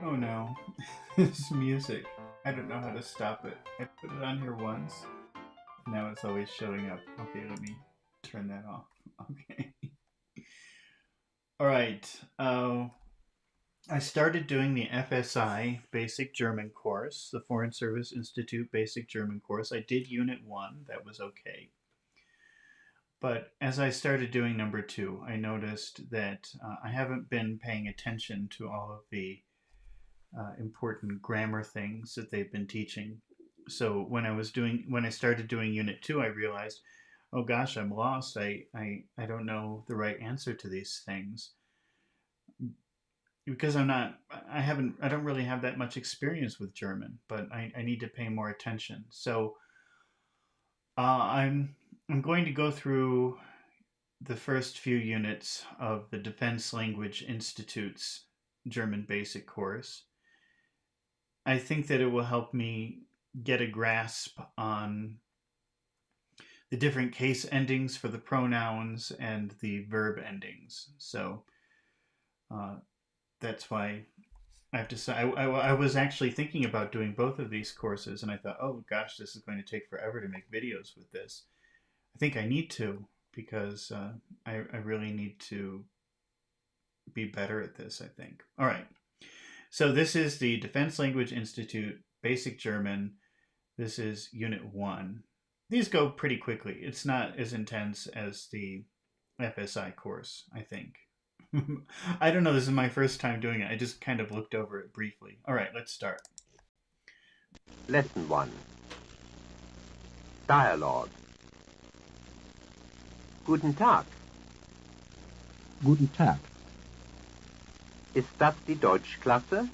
Oh no, this music. I don't know how to stop it. I put it on here once. Now it's always showing up. Okay, let me turn that off. Okay. All right. I started doing the FSI Basic German course, the Foreign Service Institute Basic German course. I did Unit 1. That was okay. But as I started doing number 2, I noticed that I haven't been paying attention to all of the important grammar things that they've been teaching. So when I started doing Unit 2, I realized, oh gosh, I'm lost. I don't know the right answer to these things because I don't really have that much experience with German, but I need to pay more attention. So I'm going to go through the first few units of the Defense Language Institute's German basic course. I think that it will help me get a grasp on the different case endings for the pronouns and the verb endings. So uh, that's why I have to say I was actually thinking about doing both of these courses, and I thought, oh gosh, this is going to take forever to make videos with this. I think I need to because I really need to be better at this, I think. All right. So this is the Defense Language Institute Basic German. This is Unit 1. These go pretty quickly. It's not as intense as the FSI course, I think. I don't know. This is my first time doing it. I just kind of looked over it briefly. All right, let's start. Lesson 1. Dialogue. Guten Tag. Guten Tag. Ist das die Deutschklasse?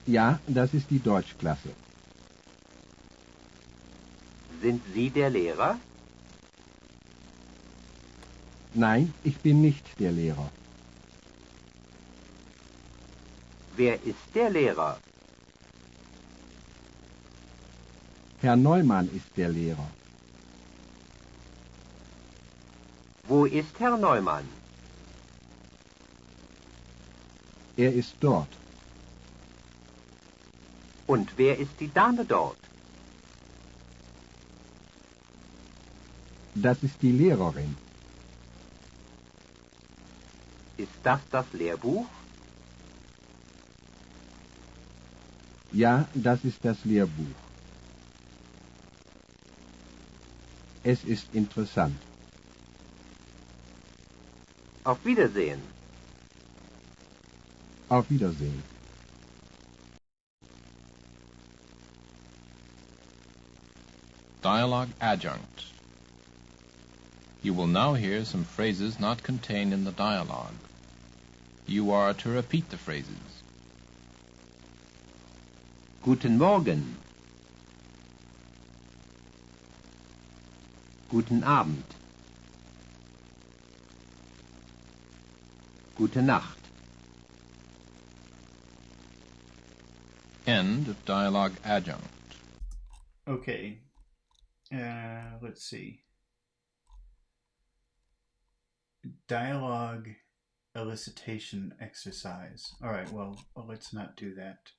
Ja, das ist die Deutschklasse. Sind Sie der Lehrer? Nein, ich bin nicht der Lehrer. Wer ist der Lehrer? Herr Neumann ist der Lehrer. Wo ist Herr Neumann? Er ist dort. Und wer ist die Dame dort? Das ist die Lehrerin. Ist das Lehrbuch? Ja, das ist das Lehrbuch. Es ist interessant. Auf Wiedersehen. Auf Wiedersehen. Dialogue Adjunct. You will now hear some phrases not contained in the dialogue. You are to repeat the phrases. Guten Morgen. Guten Abend. Gute Nacht. End of dialogue adjunct. Okay. Let's see. Dialogue elicitation exercise. All right, well, let's not do that.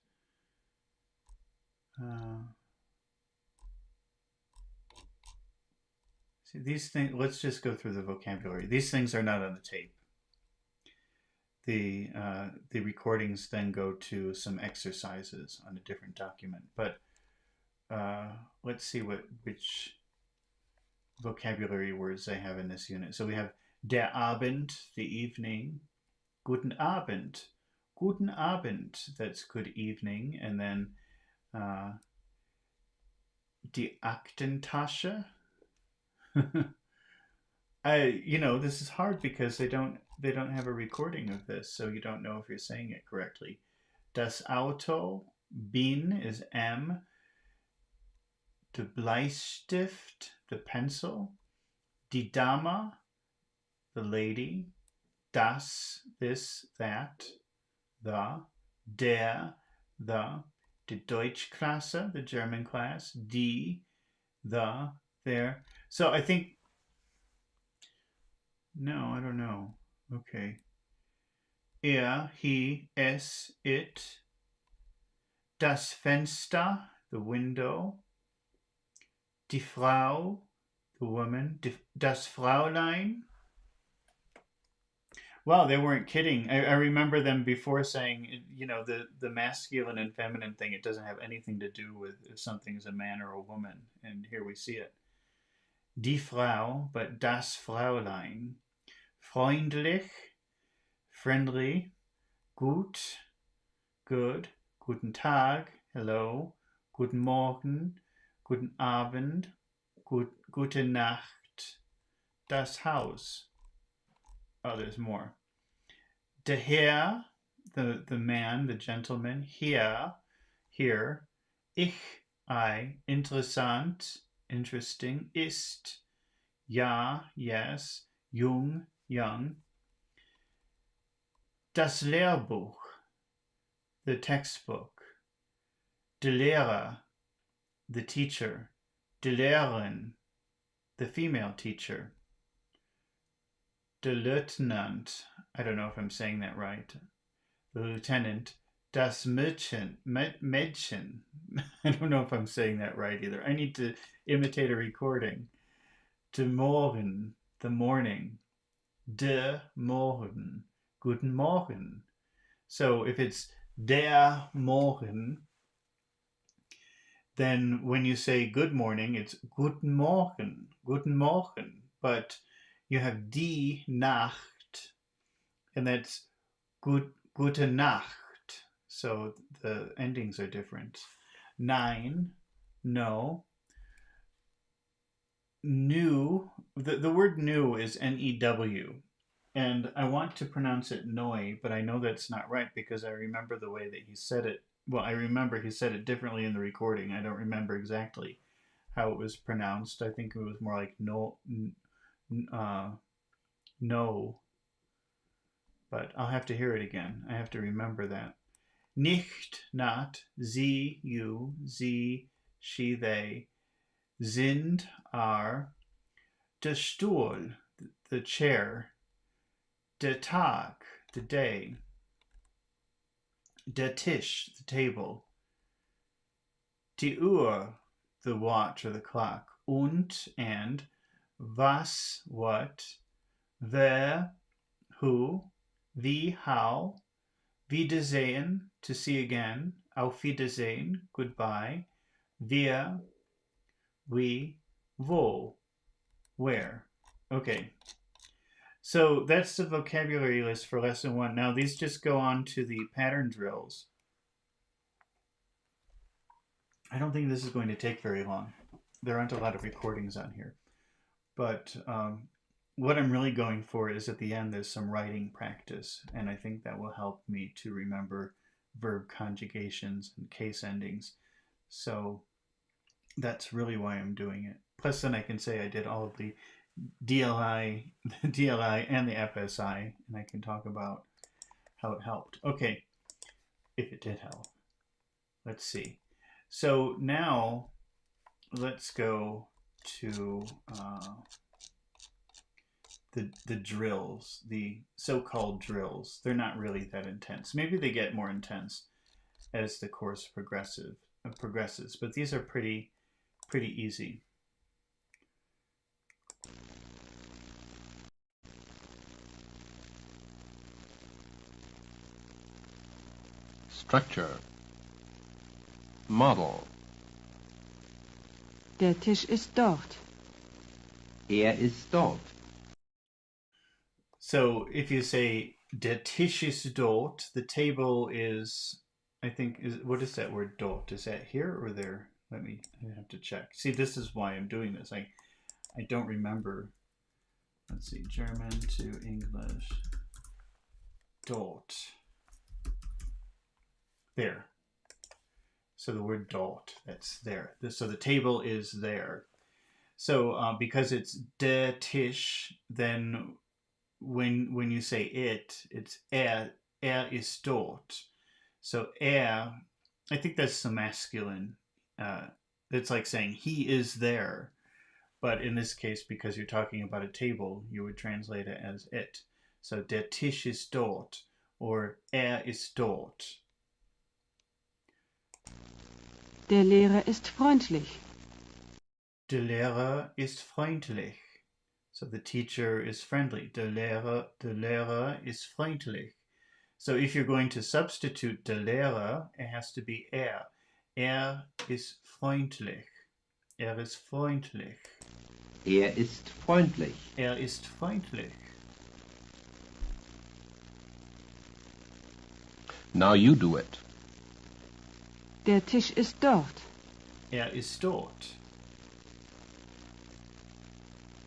See, these things, let's just go through the vocabulary. These things are not on the tape. The recordings then go to some exercises on a different document. But let's see which vocabulary words I have in this unit. So we have der Abend, the evening. Guten Abend. Guten Abend, that's good evening. And then die Aktentasche. This is hard because they don't have a recording of this, so you don't know if you're saying it correctly. Das Auto, bin is M. The Bleistift, the pencil. Die Dame, the lady. Das, this, that. The, der, the. Die Deutschklasse, the German class. Die, the, there. So I think, no, I don't know. Okay. he, es, it. Das Fenster, the window. Die Frau, the woman. Das Fräulein. Wow, they weren't kidding. I remember them before saying, the masculine and feminine thing, it doesn't have anything to do with if something's a man or a woman. And here we see it. Die Frau, but das Fräulein. Freundlich, friendly. Gut, good. Guten Tag, hello. Guten Morgen, guten Abend, gute Nacht. Das Haus. Oh, there's more. Der Herr, the man, the gentleman. Hier, here. Ich, I. Interessant, interesting. Ist, ja, yes. Jung, young. Das Lehrbuch, the textbook. Der Lehrer, the teacher. Die Lehrerin, the female teacher. Der Lieutenant, I don't know if I'm saying that right. The lieutenant. Das Mädchen, Mädchen. I don't know if I'm saying that right either. I need to imitate a recording. De Morgen, the morning. De Morgen, guten Morgen. So if it's der Morgen, then when you say good morning, it's guten Morgen, guten Morgen. But you have die Nacht, and that's gute Nacht. So the endings are different. Nein, no. New, the word new is N-E-W. And I want to pronounce it Noi, but I know that's not right because I remember the way that he said it. Well, I remember he said it differently in the recording. I don't remember exactly how it was pronounced. I think it was more like no, no. But I'll have to hear it again. I have to remember that. Nicht, not. Sie, you. Sie, she, they. Sind, are. Der Stuhl, the chair. Der Tag, the day. Der Tisch, the table. Die Uhr, the watch or the clock. Und, and. Was, what. Wer, who. Wie, how. Wiedersehen, to see again. Auf Wiedersehen, goodbye. Wir, we. Wo, where. Okay. So that's the vocabulary list for lesson 1. Now these just go on to the pattern drills. I don't think this is going to take very long. There aren't a lot of recordings on here. But what I'm really going for is at the end there's some writing practice, and I think that will help me to remember verb conjugations and case endings. So that's really why I'm doing it. Plus then I can say I did all of the DLI and the FSI, and I can talk about how it helped. Okay, if it did help. Let's see. So now let's go to the drills, the so-called drills. They're not really that intense. Maybe they get more intense as the course progresses, but these are pretty easy. Structure. Model. Der Tisch ist dort. Ist dort. So if you say der Tisch ist dort, the table is, I think, what is that word dort? Is that here or there? I have to check. See, this is why I'm doing this. I don't remember. Let's see, German to English. Dort. There. So the word dort, that's there. So the table is there. So because it's der Tisch, then when you say it's ist dort. So I think that's the masculine. It's like saying he is there. But in this case, because you're talking about a table, you would translate it as it. So der Tisch ist dort. or ist dort. Der Lehrer ist freundlich. Der Lehrer ist freundlich. So the teacher is friendly. Der Lehrer ist freundlich. So if you're going to substitute der Lehrer, it has to be er. Er ist freundlich. Er ist freundlich. Er ist freundlich. Er ist freundlich. Now you do it. Der Tisch ist dort. Er ist dort.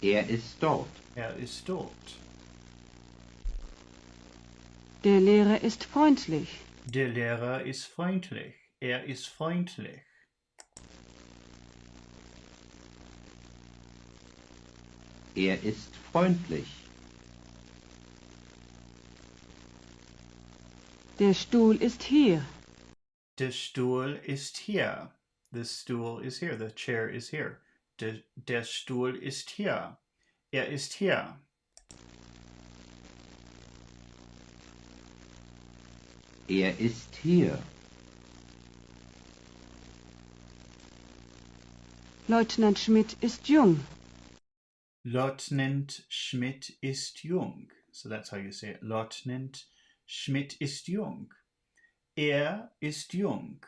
Er ist dort. Er ist dort. Der Lehrer ist freundlich. Der Lehrer ist freundlich. Er ist freundlich. Er ist freundlich. Der Stuhl ist hier. Der Stuhl ist hier. The stool is here. The chair is here. Der Stuhl ist hier. Er ist hier. Er ist hier. Leutnant Schmidt ist jung. Leutnant Schmidt ist jung. So that's how you say it. Leutnant Schmidt ist jung. Er ist jung.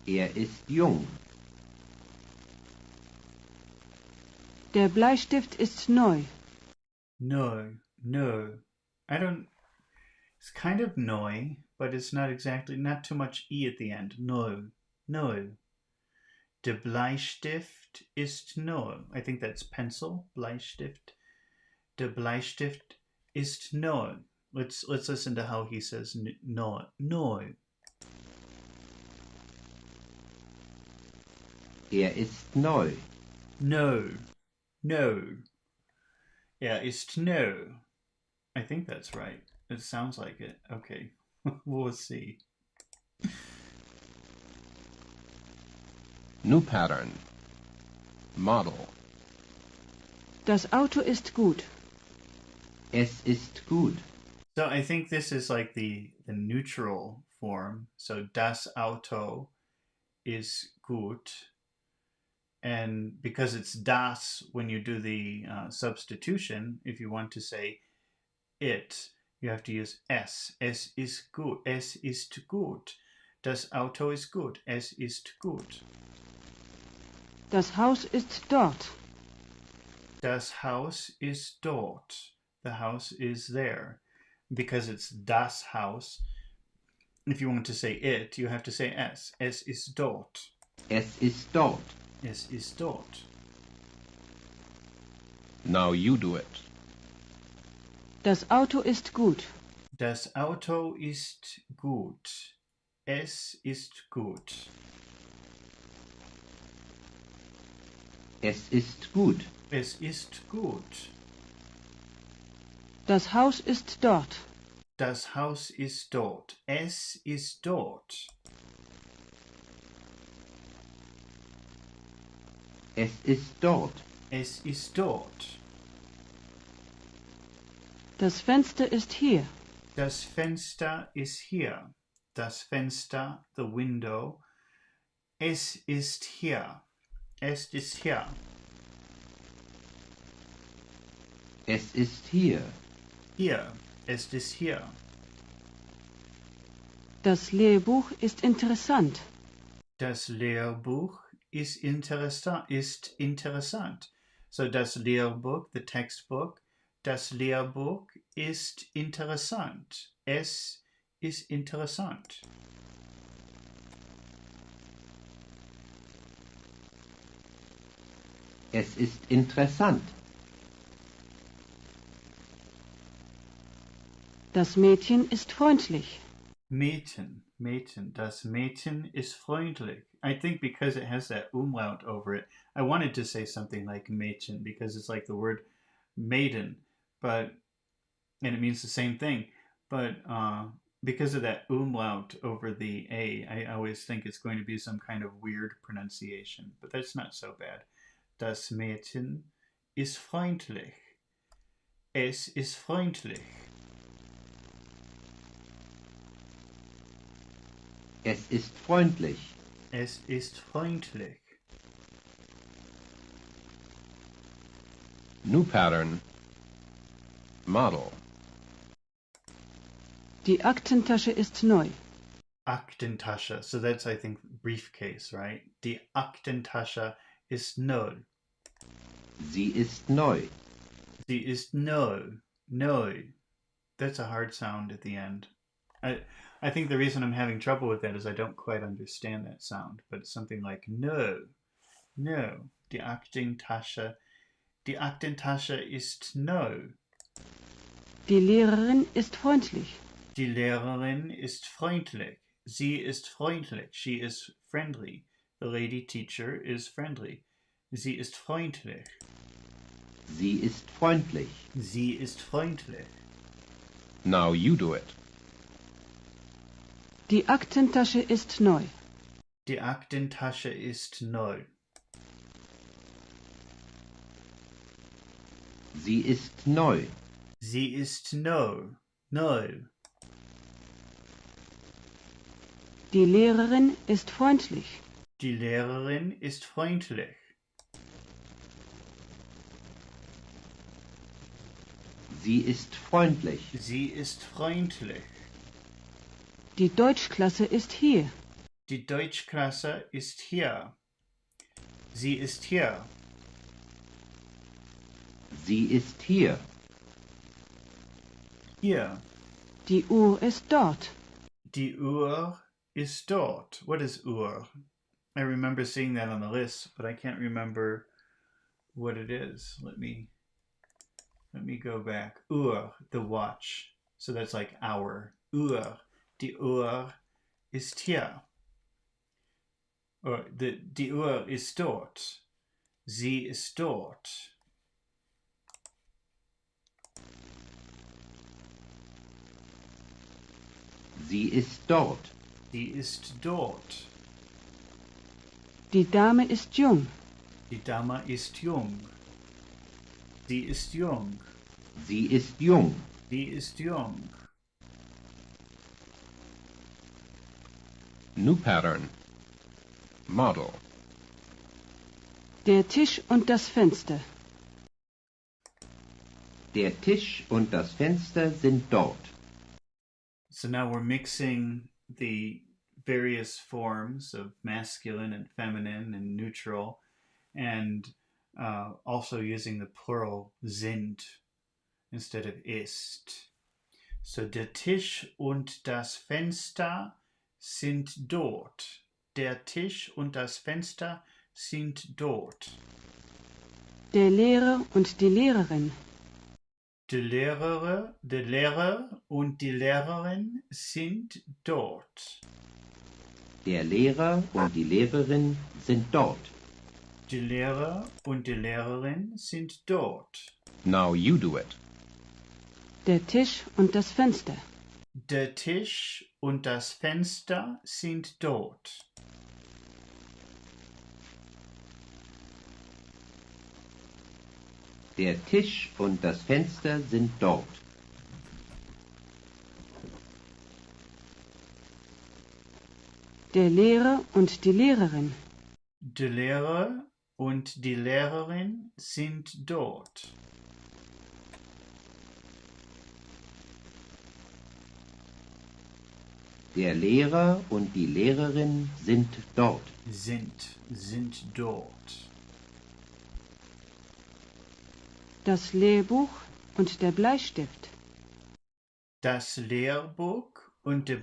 Er ist jung. Der Bleistift ist neu. No. It's kind of neu, but it's not exactly, not too much E at the end. No. Der Bleistift ist neu. I think that's pencil, Bleistift. Der Bleistift ist neu. Let's listen to how he says neu. Er ist neu. No. Er ist neu. I think that's right. It sounds like it. Okay. We'll see. New pattern. Model. Das Auto ist gut. Es ist gut. So I think this is like the neutral form. So das Auto is gut. And because it's das, when you do the substitution, if you want to say it, you have to use es. Es ist gut. Es ist gut. Das Auto ist gut. Es ist gut. Das Haus ist dort. Das Haus ist dort. The house is there. Because it's das Haus, if you want to say it, you have to say es. Es ist dort. Es ist dort. Es ist dort. Now you do it. Das Auto ist gut. Das Auto ist gut. Es ist gut. Es ist gut. Es ist gut. Das Haus ist dort. Das Haus ist dort. Es ist dort. Es ist dort. Es ist dort. Das Fenster ist hier. Das Fenster ist hier. Das Fenster, the window. Es ist hier. Es ist hier. Es ist hier. Hier. Es ist hier. Das Lehrbuch ist interessant. Das Lehrbuch ist interessant. So das Lehrbuch, the textbook, das Lehrbuch ist interessant. Es ist interessant. Es ist interessant. Das Mädchen ist freundlich. Mädchen. Das Mädchen ist freundlich. I think because it has that umlaut over it, I wanted to say something like Mädchen because it's like the word maiden, and it means the same thing. But because of that umlaut over the A, I always think it's going to be some kind of weird pronunciation. But that's not so bad. Das Mädchen ist freundlich. Es ist freundlich. Es ist freundlich. Es ist freundlich. New pattern. Model. Die Aktentasche ist neu. Aktentasche. So that's, I think, briefcase, right? Die Aktentasche ist neu. Sie ist neu. Sie ist neu. Neu. That's a hard sound at the end. I think the reason I'm having trouble with that is I don't quite understand that sound, but it's something like no. No. Die Aktentasche. Die Aktentasche ist neu. Die Lehrerin ist freundlich. Die Lehrerin ist freundlich. Sie ist freundlich. She is friendly. The lady teacher is friendly. Sie ist freundlich. Sie ist freundlich. Sie ist freundlich. Now you do it. Die Aktentasche ist neu. Die Aktentasche ist neu. Sie ist neu. Sie ist neu. Neu. Die Lehrerin ist freundlich. Die Lehrerin ist freundlich. Sie ist freundlich. Sie ist freundlich. Die Deutschklasse ist hier. Die Deutschklasse ist hier. Sie ist hier. Sie ist hier. Hier. Die Uhr ist dort. Die Uhr ist dort. What is Uhr? I remember seeing that on the list, but I can't remember what it is. Let me go back. Uhr, the watch. So that's like hour. Uhr. Die Uhr ist hier. Or die Uhr ist dort. Sie ist dort. Sie ist dort. Sie ist dort. Die Dame ist jung. Die Dame ist jung. Sie ist jung. Sie ist jung. Sie ist jung. New pattern. Model. Der Tisch und das Fenster. Der Tisch und das Fenster sind dort. So now we're mixing the various forms of masculine and feminine and neutral, and also using the plural sind instead of ist. So der Tisch und das Fenster sind dort. Der Tisch und das Fenster sind dort. Der Lehrer und die Lehrerin. Der Lehrer und die Lehrerin sind dort. Der Lehrer und die Lehrerin sind dort. Die Lehrer und die Lehrerin sind dort. Now you do it. Der Tisch und das Fenster. Der Tisch und das Fenster sind dort. Der Tisch und das Fenster sind dort. Der Lehrer und die Lehrerin. Der Lehrer und die Lehrerin sind dort. Der Lehrer und die Lehrerin sind dort. Sind dort. Das Lehrbuch und der Bleistift. Das Lehrbuch und der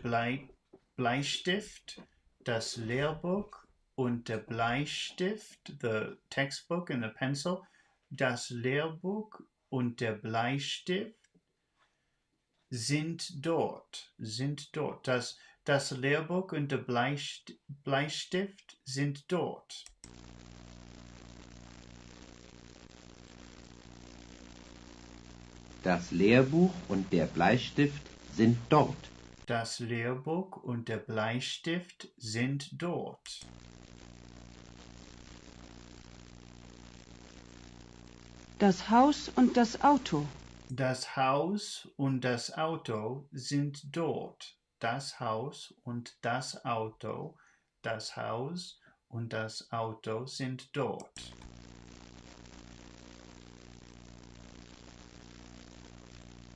Bleistift. Das Lehrbuch und der Bleistift. The textbook and the pencil. Das Lehrbuch und der Bleistift sind dort. Das Lehrbuch und der Bleistift sind dort. Das Lehrbuch und der Bleistift sind dort. Das Lehrbuch und der Bleistift sind dort. Das Haus und das Auto. Das Haus und das Auto sind dort. Das Haus und das Auto. Das Haus und das Auto sind dort.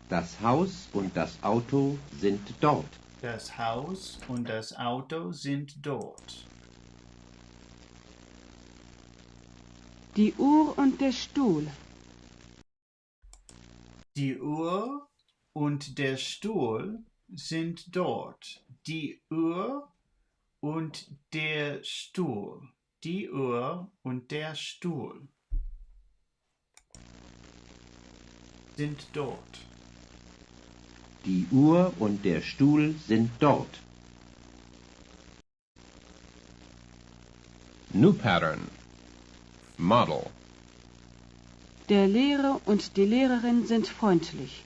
Das Haus und das Auto sind dort. Das Haus und das Auto sind dort. Die Uhr und der Stuhl. Die Uhr und der Stuhl sind dort. Die Uhr und der Stuhl. Die Uhr und der Stuhl sind dort. Die Uhr und der Stuhl sind dort. New pattern. Model. Der Lehrer und die Lehrerin sind freundlich.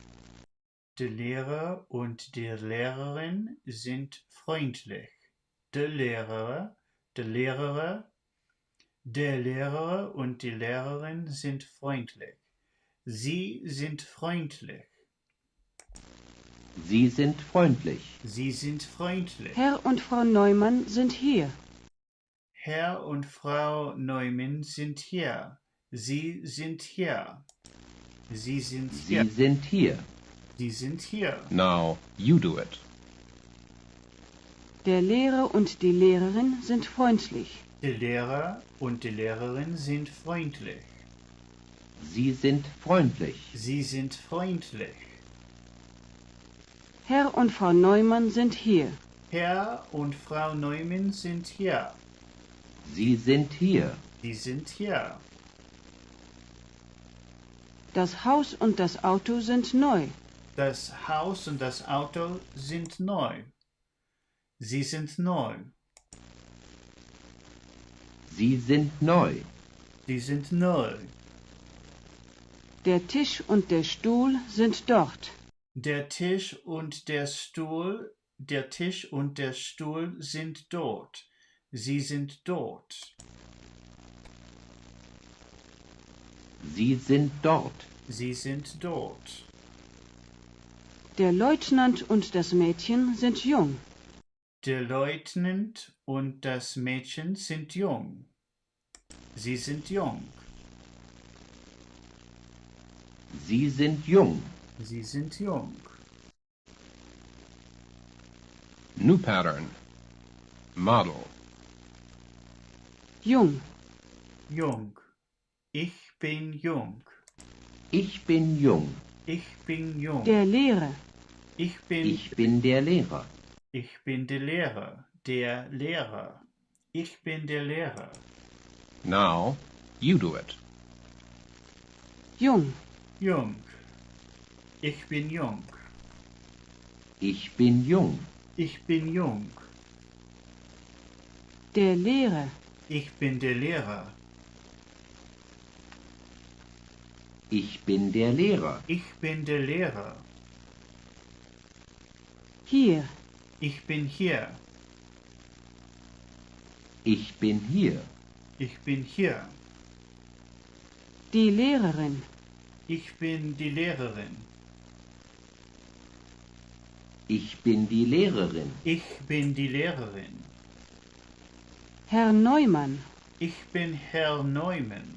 Der Lehrer und die Lehrerin sind freundlich. Der Lehrer und die Lehrerin sind freundlich. Sie sind freundlich. Sie sind freundlich. Sie sind freundlich. Herr und Frau Neumann sind hier. Herr und Frau Neumann sind hier. Sie sind hier. Sie sind Sie hier. sind hier. Sie sind hier. Now you do it. Der Lehrer und die Lehrerin sind freundlich. Der Lehrer und die Lehrerin sind freundlich. Sie sind freundlich. Sie sind freundlich. Herr und Frau Neumann sind hier. Herr und Frau Neumann sind hier. Sie sind hier. Sie sind hier. Das Haus und das Auto sind neu. Das Haus und das Auto sind neu. Sie sind neu. Sie sind neu. Sie sind neu. Der Tisch und der Stuhl sind dort. Der Tisch und der Stuhl sind dort. Sie sind dort. Sie sind dort. Sie sind dort. Der Leutnant und das Mädchen sind jung. Der Leutnant und das Mädchen sind jung. Sie sind jung. Sie sind jung. Sie sind jung. New pattern. Model. Jung. Jung. Ich bin jung. Ich bin jung. Ich bin jung. Der Lehrer. Ich bin der Lehrer. Ich bin der Lehrer. Der Lehrer. Ich bin der Lehrer. Now you do it. Jung. Jung. Ich bin jung. Ich bin jung. Ich bin jung. Der Lehrer. Ich bin der Lehrer. Ich bin der Lehrer. Ich bin der Lehrer. Hier. Ich bin hier. Ich bin hier. Ich bin hier. Die Lehrerin. Ich bin die Lehrerin. Ich bin die Lehrerin. Ich bin die Lehrerin. Herr Neumann. Ich bin Herr Neumann.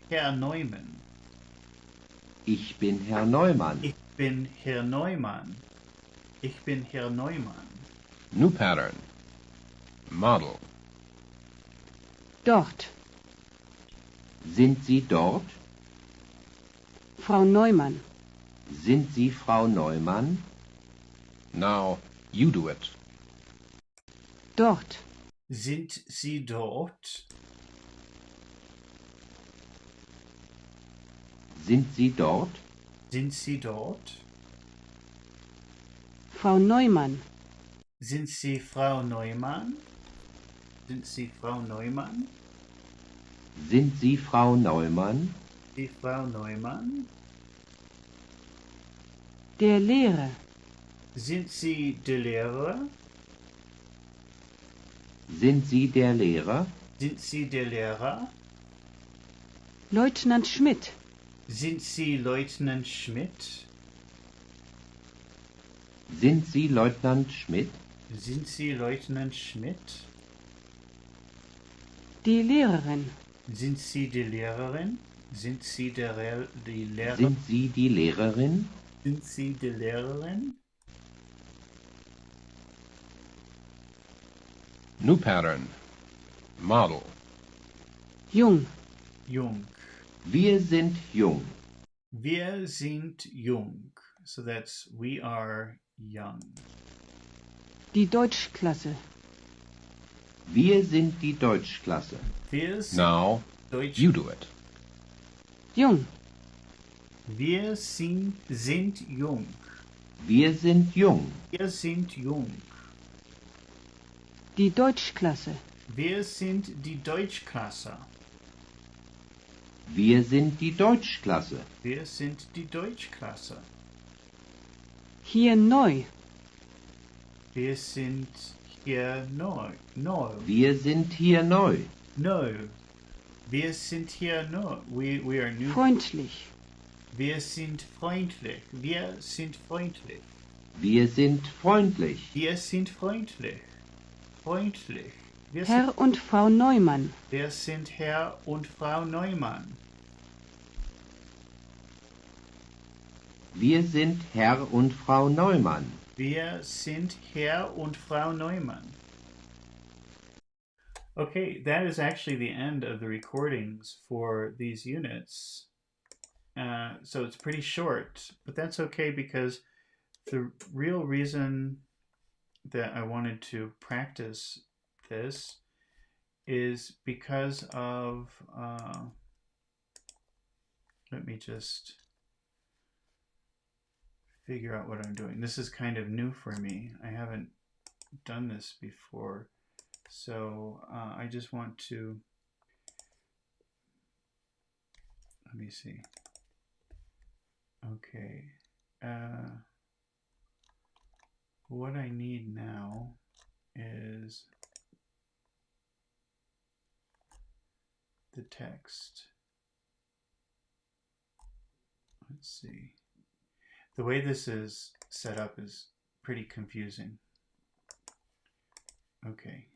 Herr Neumann. Ich bin Herr Neumann. Ich bin Herr Neumann. Ich bin Herr Neumann. New pattern. Model. Dort. Sind Sie dort? Frau Neumann. Sind Sie Frau Neumann? Now you do it. Dort. Sind Sie dort? Sind Sie dort? Sind Sie dort? Frau Neumann. Sind Sie Frau Neumann? Sind Sie Frau Neumann? Sind Sie Frau Neumann? Die Frau Neumann? Der Lehrer. Sind Sie der Lehrer? Sind Sie der Lehrer? Sind Sie der Lehrer? Leutnant Schmidt. Sind Sie Leutnant Schmidt? Sind Sie Leutnant Schmidt? Sind Sie Leutnant Schmidt? Die Lehrerin. Sind Sie die Lehrerin? Sind Sie die Lehrer? Sind Sie die Lehrerin? Sind Sie die Lehrerin? New pattern. Model. Jung. Jung. Wir sind jung. Wir sind jung. So that's we are young. Die Deutschklasse. Wir sind die Deutschklasse. Wir sind Now, Deutsch. you do it. Jung. Wir sind jung. Wir sind jung. Wir sind jung. Die Deutschklasse. Wir sind die Deutschklasse. Wir sind die Deutschklasse. Wir sind die Deutschklasse. Hier neu. Wir sind hier neu. Wir sind hier neu. No. Wir sind hier neu. We are new. Freundlich. Wir sind freundlich. Wir sind freundlich. Wir sind freundlich. Wir sind freundlich. Freundlich. Herr und Frau Neumann. Wir sind Herr und Frau Neumann. Wir sind Herr und Frau Neumann. Wir sind Herr und Frau Neumann. Okay, that is actually the end of the recordings for these units. So it's pretty short, but that's okay because the real reason that I wanted to practice this is because of, let me just figure out what I'm doing. This is kind of new for me. I haven't done this before. So I just want to, let me see. Okay. What I need now is the text. Let's see. The way this is set up is pretty confusing. Okay.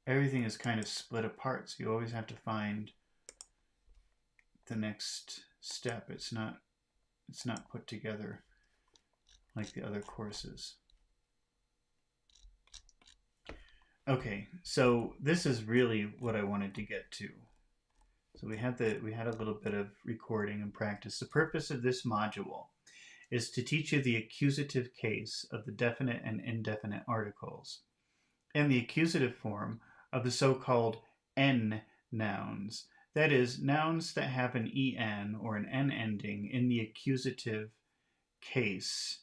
Everything is kind of split apart, so you always have to find the next step. It's not put together like the other courses. Okay, so this is really what I wanted to get to. So we had a little bit of recording and practice. The purpose of this module is to teach you the accusative case of the definite and indefinite articles and the accusative form of the so-called N nouns. That is, nouns that have an EN or an N ending in the accusative case.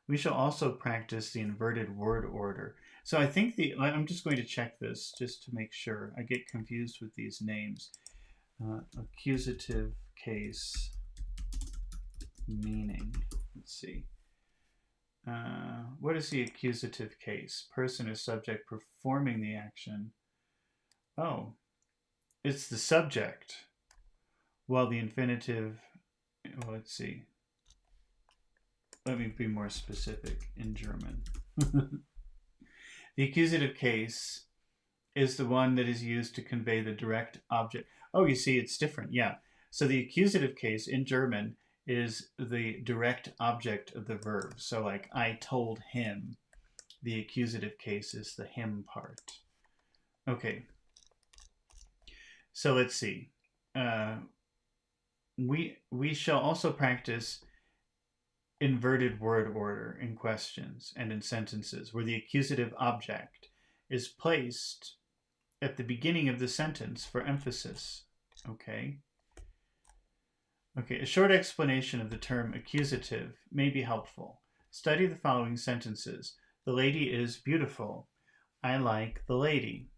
We shall also practice the inverted word order. So I think I'm just going to check this just to make sure. I get confused with these names. Accusative case meaning. Let's see. What is the accusative case? Person or subject performing the action. Oh, it's the subject. While the infinitive, well, let's see. Let me be more specific in German. The accusative case is the one that is used to convey the direct object. Oh, you see, it's different. Yeah. So the accusative case in German is the direct object of the verb. So like, I told him. The accusative case is the him part. Okay. So let's see. We shall also practice inverted word order in questions and in sentences where the accusative object is placed at the beginning of the sentence for emphasis. Okay. Okay, a short explanation of the term accusative may be helpful. Study the following sentences. The lady is beautiful. I like the lady.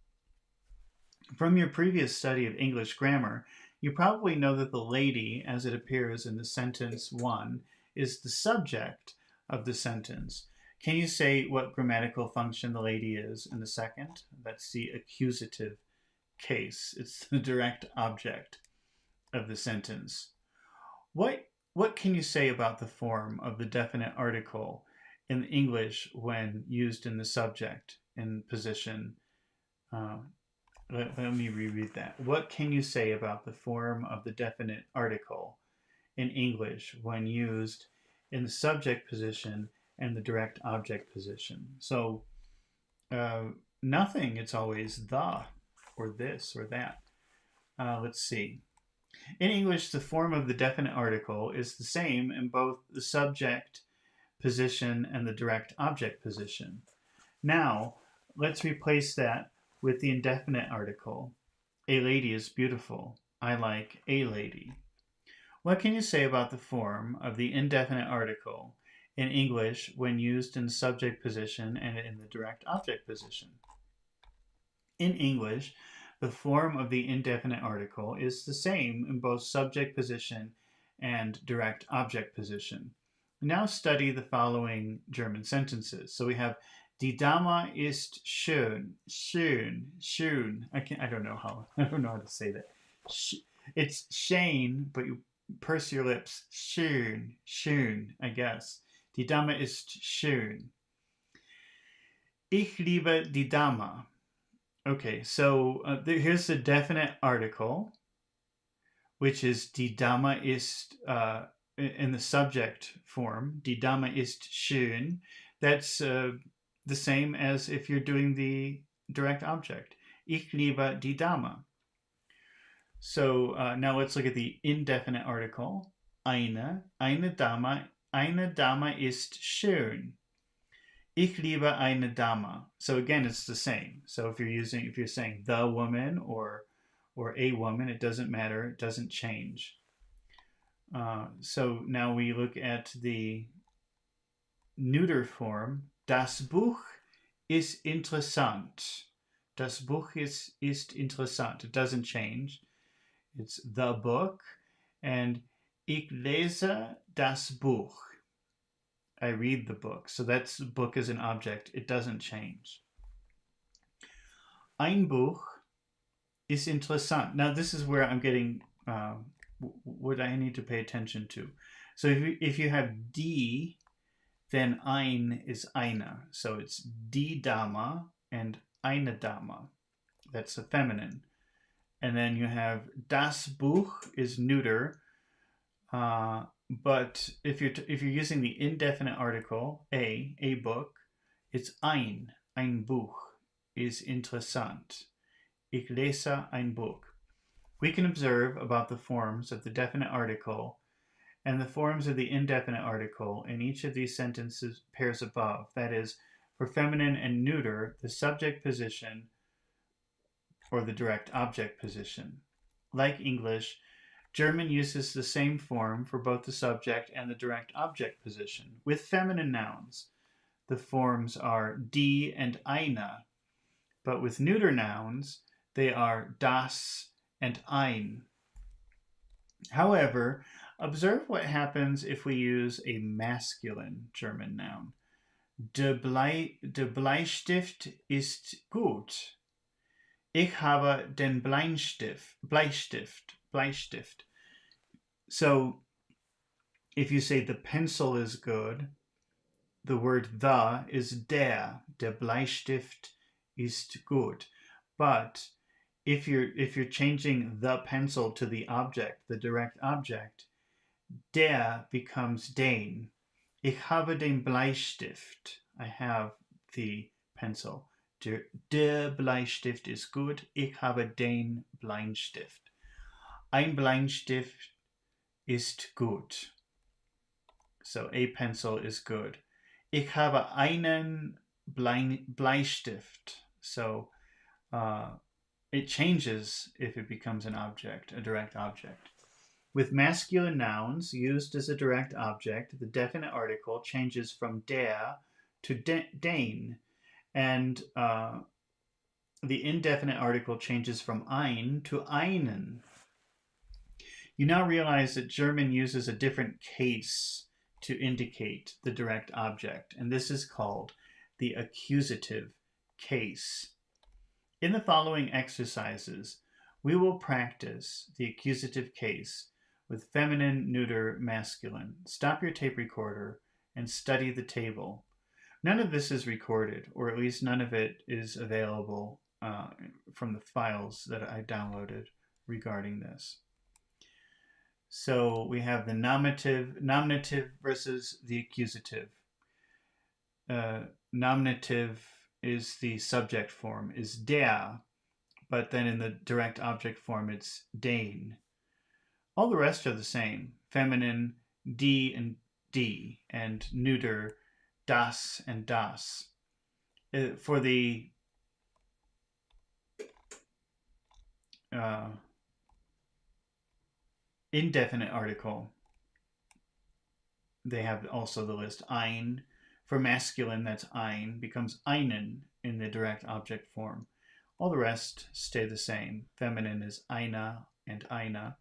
From your previous study of English grammar, you probably know that the lady, as it appears in the sentence 1, is the subject of the sentence. Can you say what grammatical function the lady is in the second? That's the accusative case. It's the direct object of the sentence. what can you say about the form of the definite article in English when used in the subject in position? Let me reread that. What can you say about the form of the definite article in English when used in the subject position and the direct object position? So nothing. It's always the or this or that. Let's see. In English, the form of the definite article is the same in both the subject position and the direct object position. Now, let's replace that with the indefinite article. A lady is beautiful. I like a lady. What can you say about the form of the indefinite article in English when used in the subject position and in the direct object position? In English, the form of the indefinite article is the same in both subject position and direct object position. Now study the following German sentences. So we have Die Dame ist schön, schön, schön. I don't know how to say that. It's Shane, but you purse your lips. Schön, schön, I guess. Die Dame ist schön. Ich liebe die Dame. Okay, so here's the definite article, which is Die Dame ist in the subject form. Die Dame ist schön. That's the same as if you're doing the direct object. Ich liebe die Dame. So now let's look at the indefinite article. Eine Dame ist schön. Ich liebe eine Dame. So again, it's the same. So if you're saying the woman or a woman, it doesn't matter. It doesn't change. So now we look at the neuter form. Das Buch ist interessant. Das Buch ist interessant. It doesn't change. It's the book. And ich lese das Buch. I read the book. So that's book as an object. It doesn't change. Ein Buch ist interessant. Now this is where I'm getting what I need to pay attention to. So if you have die, then ein is eine. So it's die Dame and eine Dame. That's a feminine. And then you have das Buch is neuter. But if you're using the indefinite article, a book, it's ein Buch is interessant. Ich lese ein Buch. We can observe about the forms of the definite article and the forms of the indefinite article in each of these sentences pairs above. That is, for feminine and neuter, the subject position or the direct object position. Like English, German uses the same form for both the subject and the direct object position. With feminine nouns, the forms are die and eine, but with neuter nouns, they are das and ein. However, observe what happens if we use a masculine German noun. Der Bleistift ist gut. Ich habe den Bleistift. So if you say the pencil is good, the word the is der. Der Bleistift ist gut. But if you're changing the pencil to the object, the direct object, der becomes den. Ich habe den Bleistift. I have the pencil. Der Bleistift ist gut. Ich habe den Bleistift. Ein Bleistift ist gut. So a pencil is good. Ich habe einen Bleistift. So it changes if it becomes an object, a direct object. With masculine nouns used as a direct object, the definite article changes from der to den, and the indefinite article changes from ein to einen. You now realize that German uses a different case to indicate the direct object, and this is called the accusative case. In the following exercises, we will practice the accusative case with feminine, neuter, masculine. Stop your tape recorder and study the table. None of this is recorded, or at least none of it is available from the files that I downloaded regarding this. So we have the nominative versus the accusative. Nominative is the subject form, is der, but then in the direct object form it's den. All the rest are the same. Feminine, die and die, and neuter, das and das. For the indefinite article, they have also the list ein. For masculine, that's ein, becomes einen in the direct object form. All the rest stay the same. Feminine is eine and eine,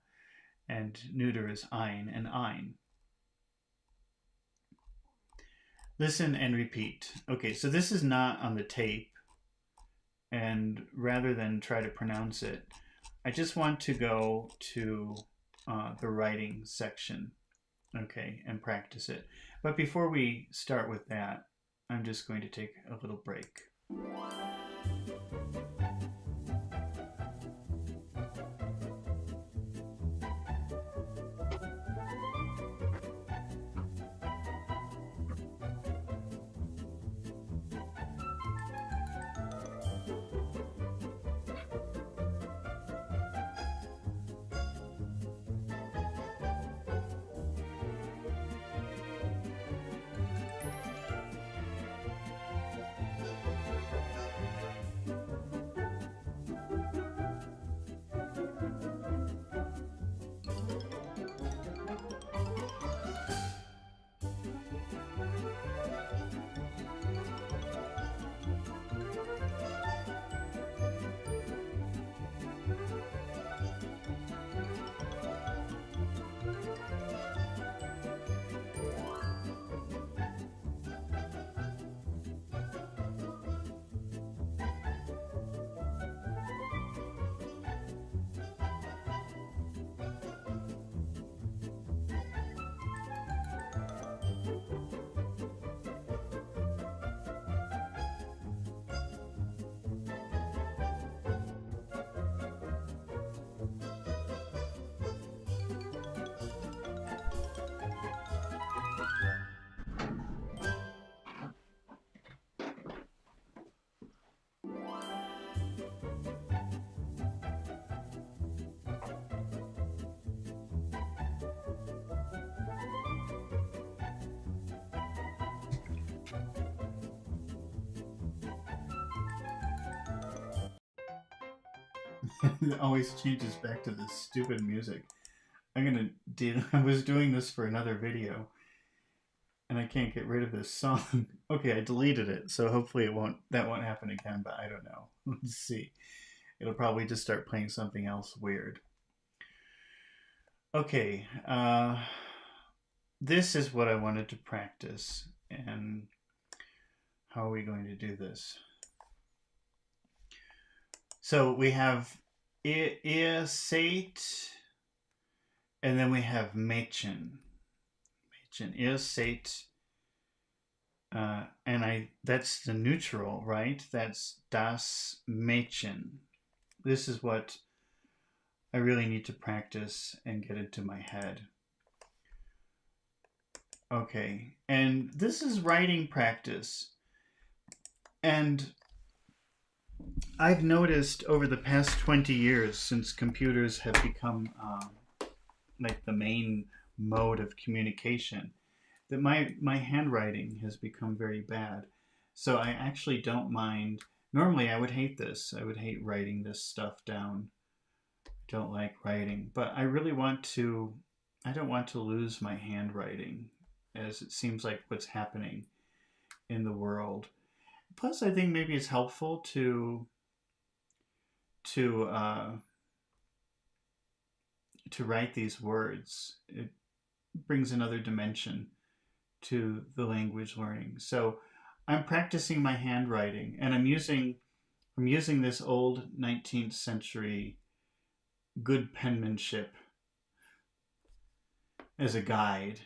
and neuter is ein and ein. Listen and repeat. Okay, so this is not on the tape, and rather than try to pronounce it, I just want to go to the writing section, okay, and practice it. But before we start with that, I'm just going to take a little break. It always changes back to this stupid music. I was doing this for another video, and I can't get rid of this song. Okay, I deleted it, so hopefully that won't happen again, but I don't know. Let's see. It'll probably just start playing something else weird. Okay, this is what I wanted to practice, and how are we going to do this? So we have ihr seid, and then we have Mädchen. Ihr seid, and that's the neutral, right? That's das Mädchen. This is what I really need to practice and get into my head. Okay, and this is writing practice. And I've noticed over the past 20 years, since computers have become like the main mode of communication, that my handwriting has become very bad. So I actually don't mind. Normally I would hate this. I would hate writing this stuff down. I don't like writing, but I don't want to lose my handwriting, as it seems like what's happening in the world. Plus, I think maybe it's helpful to write these words. It brings another dimension to the language learning. So I'm practicing my handwriting, and I'm using this old 19th century good penmanship as a guide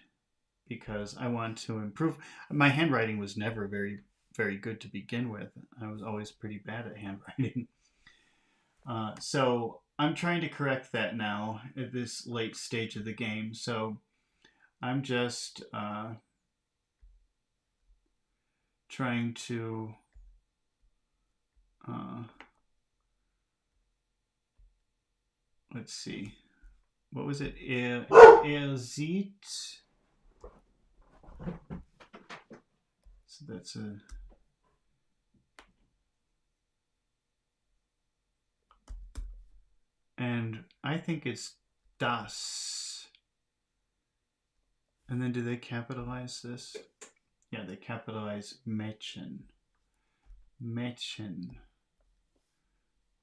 because I want to improve. My handwriting was never very good to begin with. I was always pretty bad at handwriting. So I'm trying to correct that now at this late stage of the game. So I'm just trying to let's see. What was it? Sieht. So that's a. And I think it's das. And then do they capitalize this? Yeah, they capitalize Mädchen. Mädchen.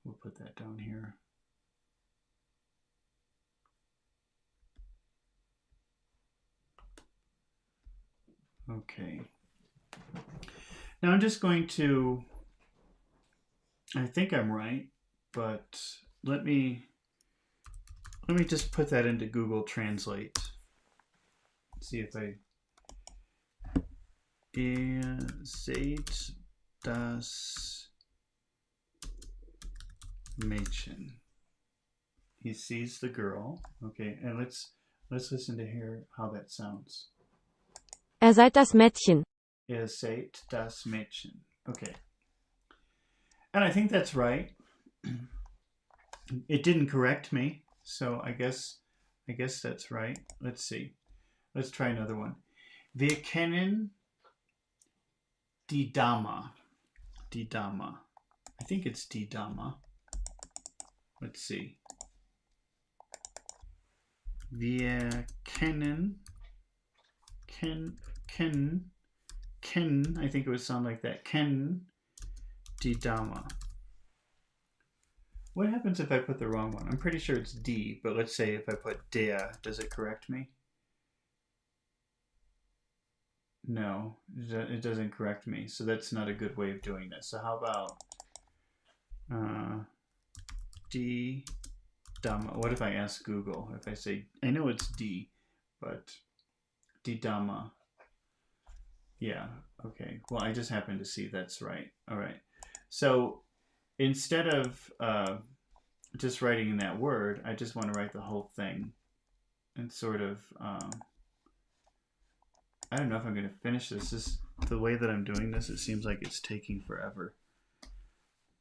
We'll put that down here. Okay. Now I'm just going to, I think I'm right, but let me just put that into Google Translate. See if I seht das Mädchen. He sees the girl. Okay, and let's listen to hear how that sounds. Seid das Mädchen. Seht das Mädchen. Okay. And I think that's right. It didn't correct me, so I guess that's right. Let's see. Let's try another one. Wir kennen die Dame. Die Dame. I think it's die Dame. Let's see. Wir kennen, I think it would sound like that. Kennen die Dame. What happens if I put the wrong one? I'm pretty sure it's D, but let's say if I put der, does it correct me? No, it doesn't correct me, so that's not a good way of doing this. So how about die Dame? What if I ask Google? If I say, I know it's D, but die Dame. Yeah, okay. Well, I just happen to see that's right. All right. So instead of just writing in that word, I just want to write the whole thing and sort of, I don't know if I'm going to finish this. The way that I'm doing this, it seems like it's taking forever.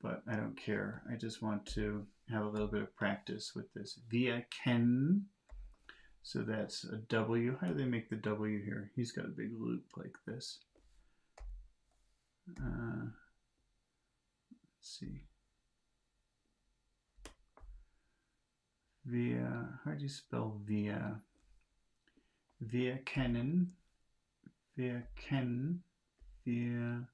But I don't care. I just want to have a little bit of practice with this. Wir kennen. So that's a W. How do they make the W here? He's got a big loop like this. Let's see. Wir, how do you spell wir? Wir kennen. Wir kennen. Wir.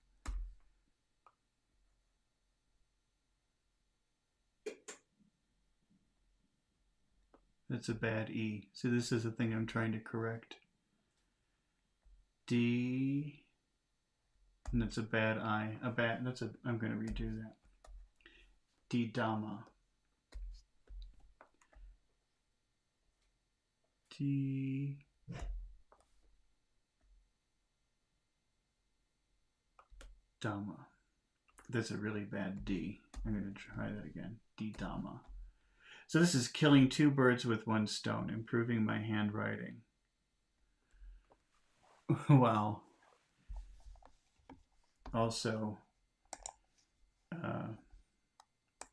That's a bad E. So this is the thing I'm trying to correct. D. And that's a bad I. I'm going to redo that. Die Dame. Die Dame. That's a really bad D. I'm going to try that again. Die Dame. So this is killing two birds with one stone, improving my handwriting. Wow. Also,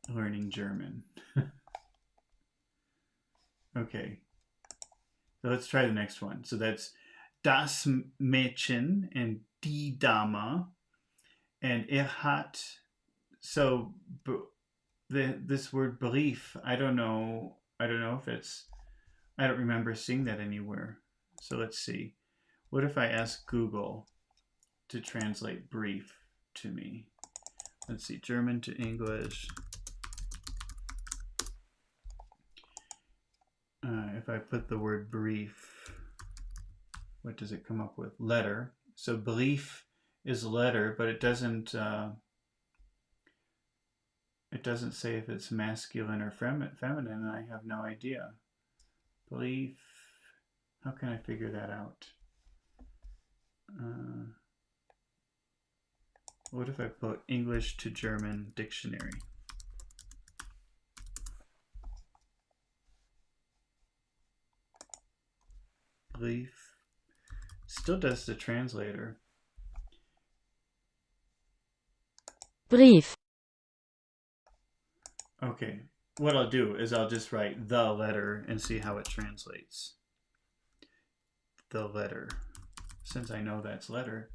learning German. Okay. So let's try the next one. So that's das Mädchen and die Dame. And hat. So this word Brief, I don't know if it's, I don't remember seeing that anywhere. So let's see. What if I ask Google to translate brief to me? Let's see, German to English. If I put the word brief, what does it come up with? Letter. So Brief is letter, but it doesn't say if it's masculine or feminine. I have no idea. Brief. How can I figure that out? What if I put English to German dictionary? Brief. Still does the translator. Brief, Okay, what I'll do is I'll just write the letter and see how it translates. The letter. Since I know that's letter.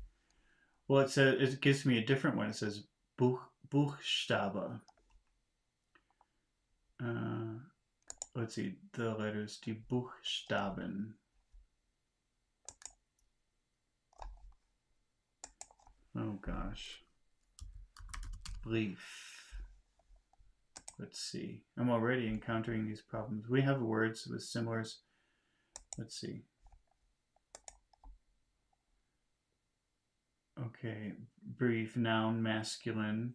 Well, it says, it gives me a different one. It says Buchstabe. Let's see, the letters, die Buchstaben. Oh gosh. Brief. Let's see. I'm already encountering these problems. We have words with similars. Let's see. Okay, brief, noun, masculine.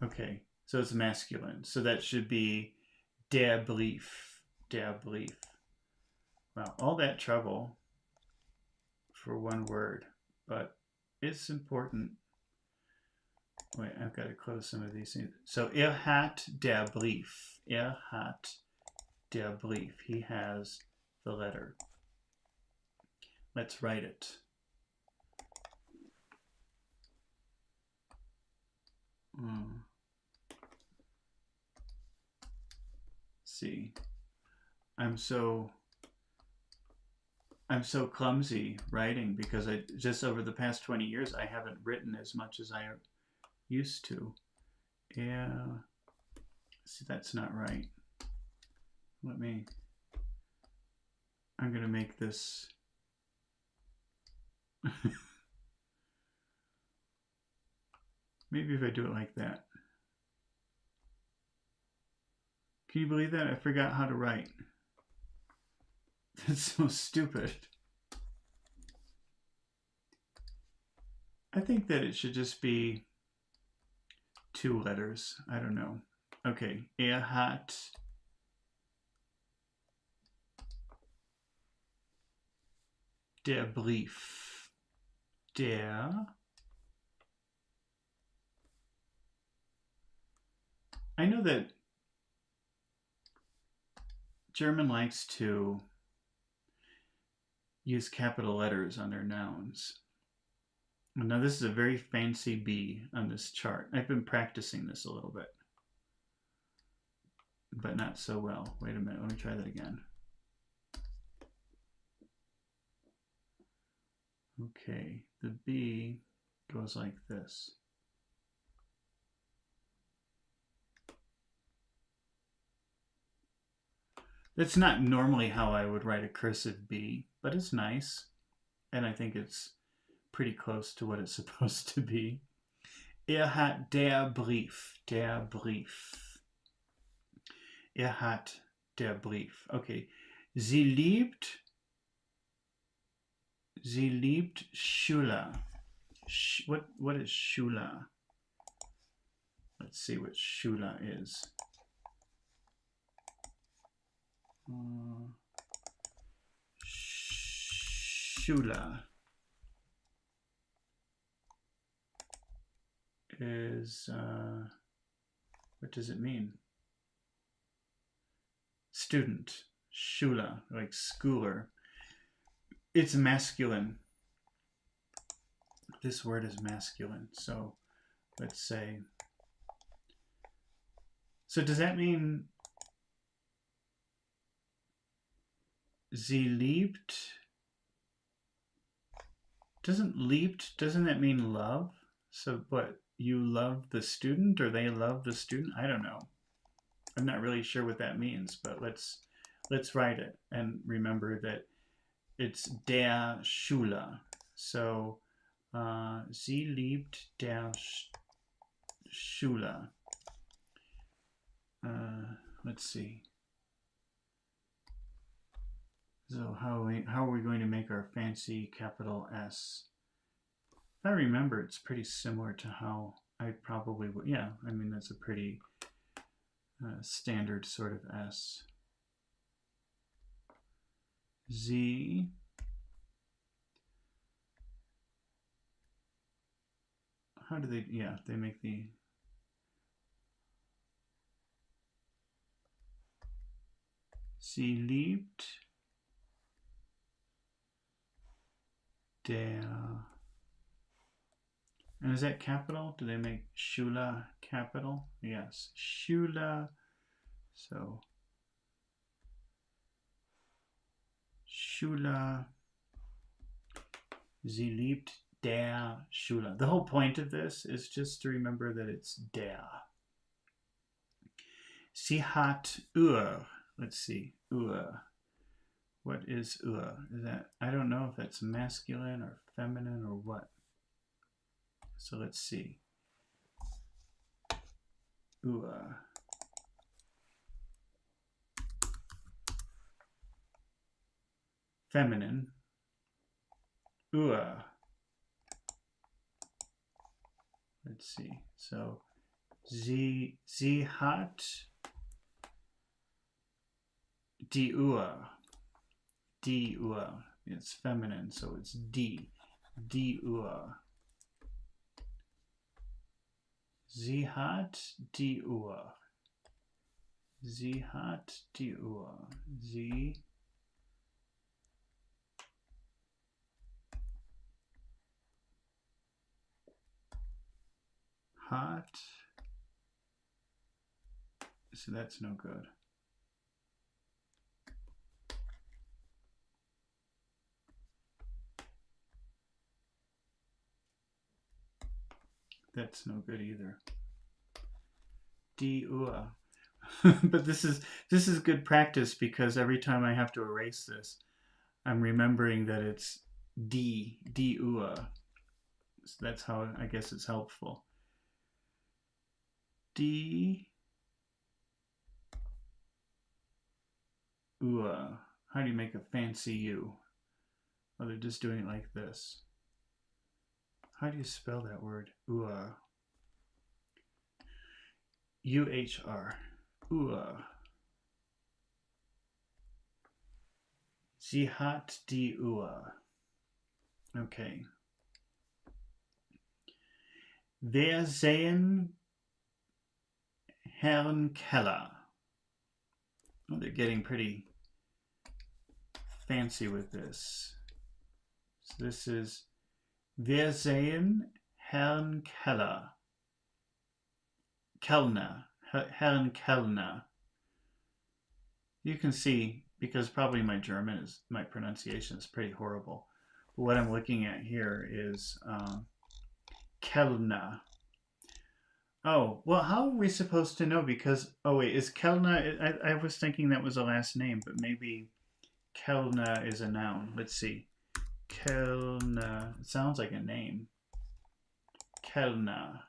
Okay, so it's masculine. So that should be der Brief. Der Brief. Wow, all that trouble for one word, but it's important. Wait, I've got to close some of these things. So hat der Brief. Hat der Brief. He has the letter. Let's write it. See, I'm so clumsy writing because I just over the past 20 years I haven't written as much as I used to. Yeah. See, that's not right. I'm gonna make this maybe if I do it like that. Can you believe that? I forgot how to write. That's so stupid. I think that it should just be 2 letters. I don't know. Okay. Hat der Brief. Der. I know that German likes to use capital letters on their nouns. Now this is a very fancy B on this chart. I've been practicing this a little bit, but not so well. Wait a minute, let me try that again. Okay, the B goes like this. That's not normally how I would write a cursive B, but it's nice. And I think it's pretty close to what it's supposed to be. Hat der Brief. Der Brief. Hat der Brief. Okay. Sie liebt Schüler. What is Schüler? Let's see what Schüler is. Schüler is, what does it mean? Student. Schüler, like schooler. It's masculine. This word is masculine. So let's say, so does that mean Sie liebt? Doesn't that mean love? So what, you love the student or they love the student? I don't know. I'm not really sure what that means, but let's write it and remember that it's der Schüler. So sie liebt der Schüler. Let's see. So how are we going to make our fancy capital S? If I remember, it's pretty similar to how I probably would. Yeah, I mean, that's a pretty standard sort of S. Sie how do they, yeah, they make the Sie liebt der, and is that capital? Do they make Schüler capital? Yes, Schüler. So Schüler. Sie liebt der Schüler. The whole point of this is just to remember that it's der. Sie hat Uhr. Let's see, Uhr. What is Uhr? Is that, I don't know if that's masculine or feminine or what. So let's see. Uhr. Feminine. Uhr. Let's see. So sie hat die Uhr. Die Uhr. It's feminine, so it's die. Die Uhr. Sie hat die Uhr. Sie hat die Uhr. Sie hat. So that's no good. That's no good either. Die Uhr. But this is good practice, because every time I have to erase this, I'm remembering that it's die Uhr. So that's how I guess it's helpful. Die Uhr. How do you make a fancy U? Oh, they're just doing it like this. How do you spell that word? Uhr. U-H-R. Uhr. Sie hat die Uhr. Okay. Wir sehen Herrn Keller. Oh, they're getting pretty fancy with this. So this is Wir sehen Herrn Keller. Kellner. Herrn Kellner. You can see, because probably my pronunciation is pretty horrible. But what I'm looking at here is Kellner. Oh, well, how are we supposed to know? Because, oh wait, is Kellner, I was thinking that was a last name, but maybe Kellner is a noun. Let's see. Kellner, it sounds like a name. Kellner.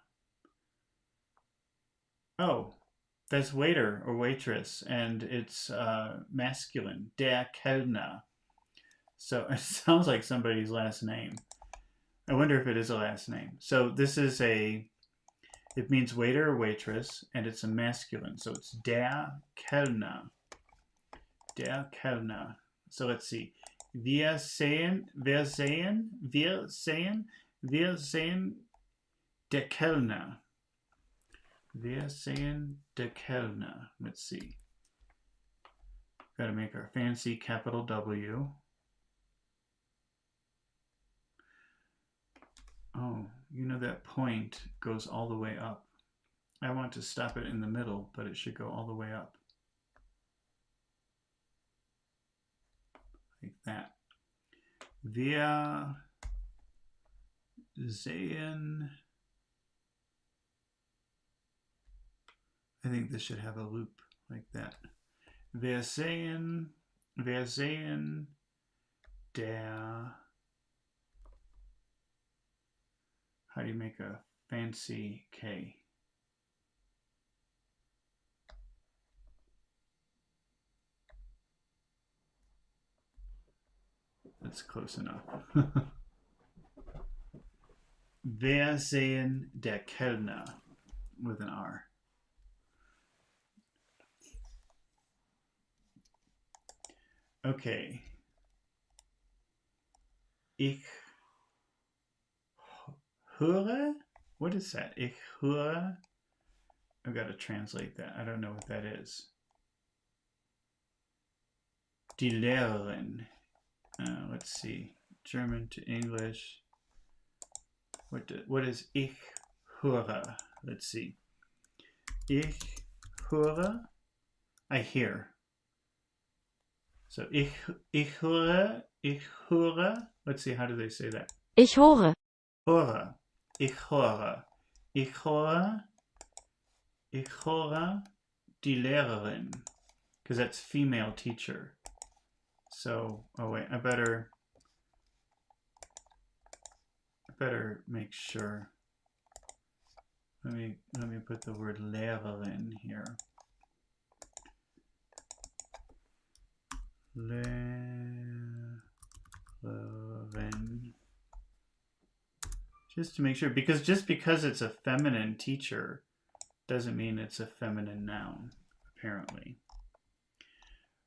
Oh, that's waiter or waitress, and it's masculine. Der Kellner. So it sounds like somebody's last name. I wonder if it is a last name. So this is it means waiter or waitress, and it's a masculine. So it's der Kellner. Der Kellner. So let's see. Wir sehen der Kellner. Wir sehen der Kellner. Let's see. Got to make our fancy capital W. Oh, you know that point goes all the way up. I want to stop it in the middle, but it should go all the way up. Like that. Wir sehen. I think this should have a loop like that. Wir sehen der. How do you make a fancy K? That's close enough. Wir sehen der Kellner with an R. Okay, Ich höre? What is that? Ich höre? I've got to translate that. I don't know what that is. Die Lehrerin. Let's see. German to English. What is ich höre? Let's see. Ich höre. I hear. So ich höre. Let's see, how do they say that? Ich höre. Höre. Ich höre. Ich höre. Ich höre die Lehrerin. Because that's female teacher. So, oh wait, I better make sure. Let me put the word Lehrerin here. Lehrerin. Just to make sure, because just because it's a feminine teacher doesn't mean it's a feminine noun, apparently.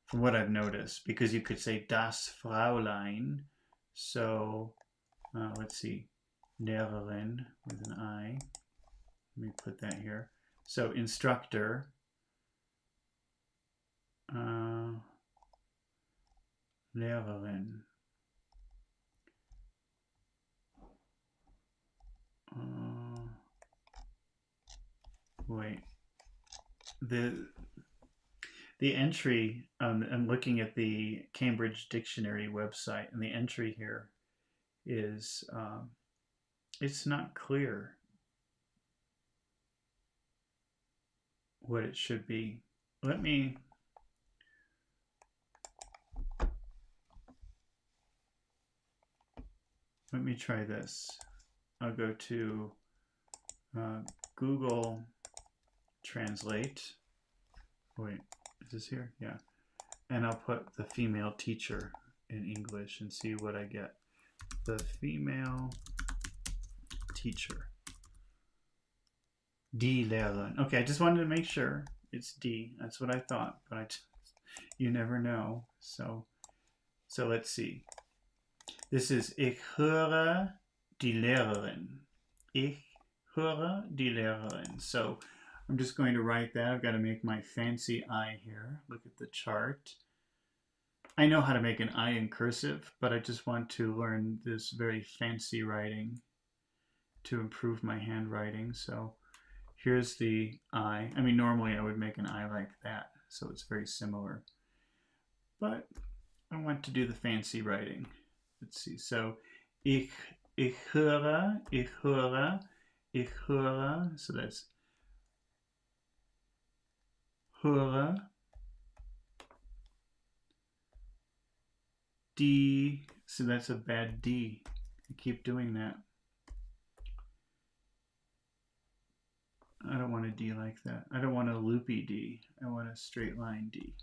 From what I've noticed, because you could say das Fräulein. So let's see, Lehrerin with an I. Let me put that here. So instructor. Lehrerin. Wait. The entry, I'm looking at the Cambridge Dictionary website, and the entry here is, it's not clear what it should be. Let me try this. I'll go to Google Translate. Wait, is this here? Yeah. And I'll put the female teacher in English and see what I get. The female teacher. Die Lehrerin. Okay, I just wanted to make sure it's D. That's what I thought, but you never know. So let's see. This is Ich höre die Lehrerin. Ich höre die Lehrerin. So I'm just going to write that. I've got to make my fancy I here. Look at the chart. I know how to make an I in cursive, but I just want to learn this very fancy writing to improve my handwriting. So here's the I. I mean, normally I would make an I like that, so it's very similar. But I want to do the fancy writing. Let's see. So ich höre. So that's höre die. So that's a bad D. I keep doing that. I don't want a D like that. I don't want a loopy D. I want a straight line D.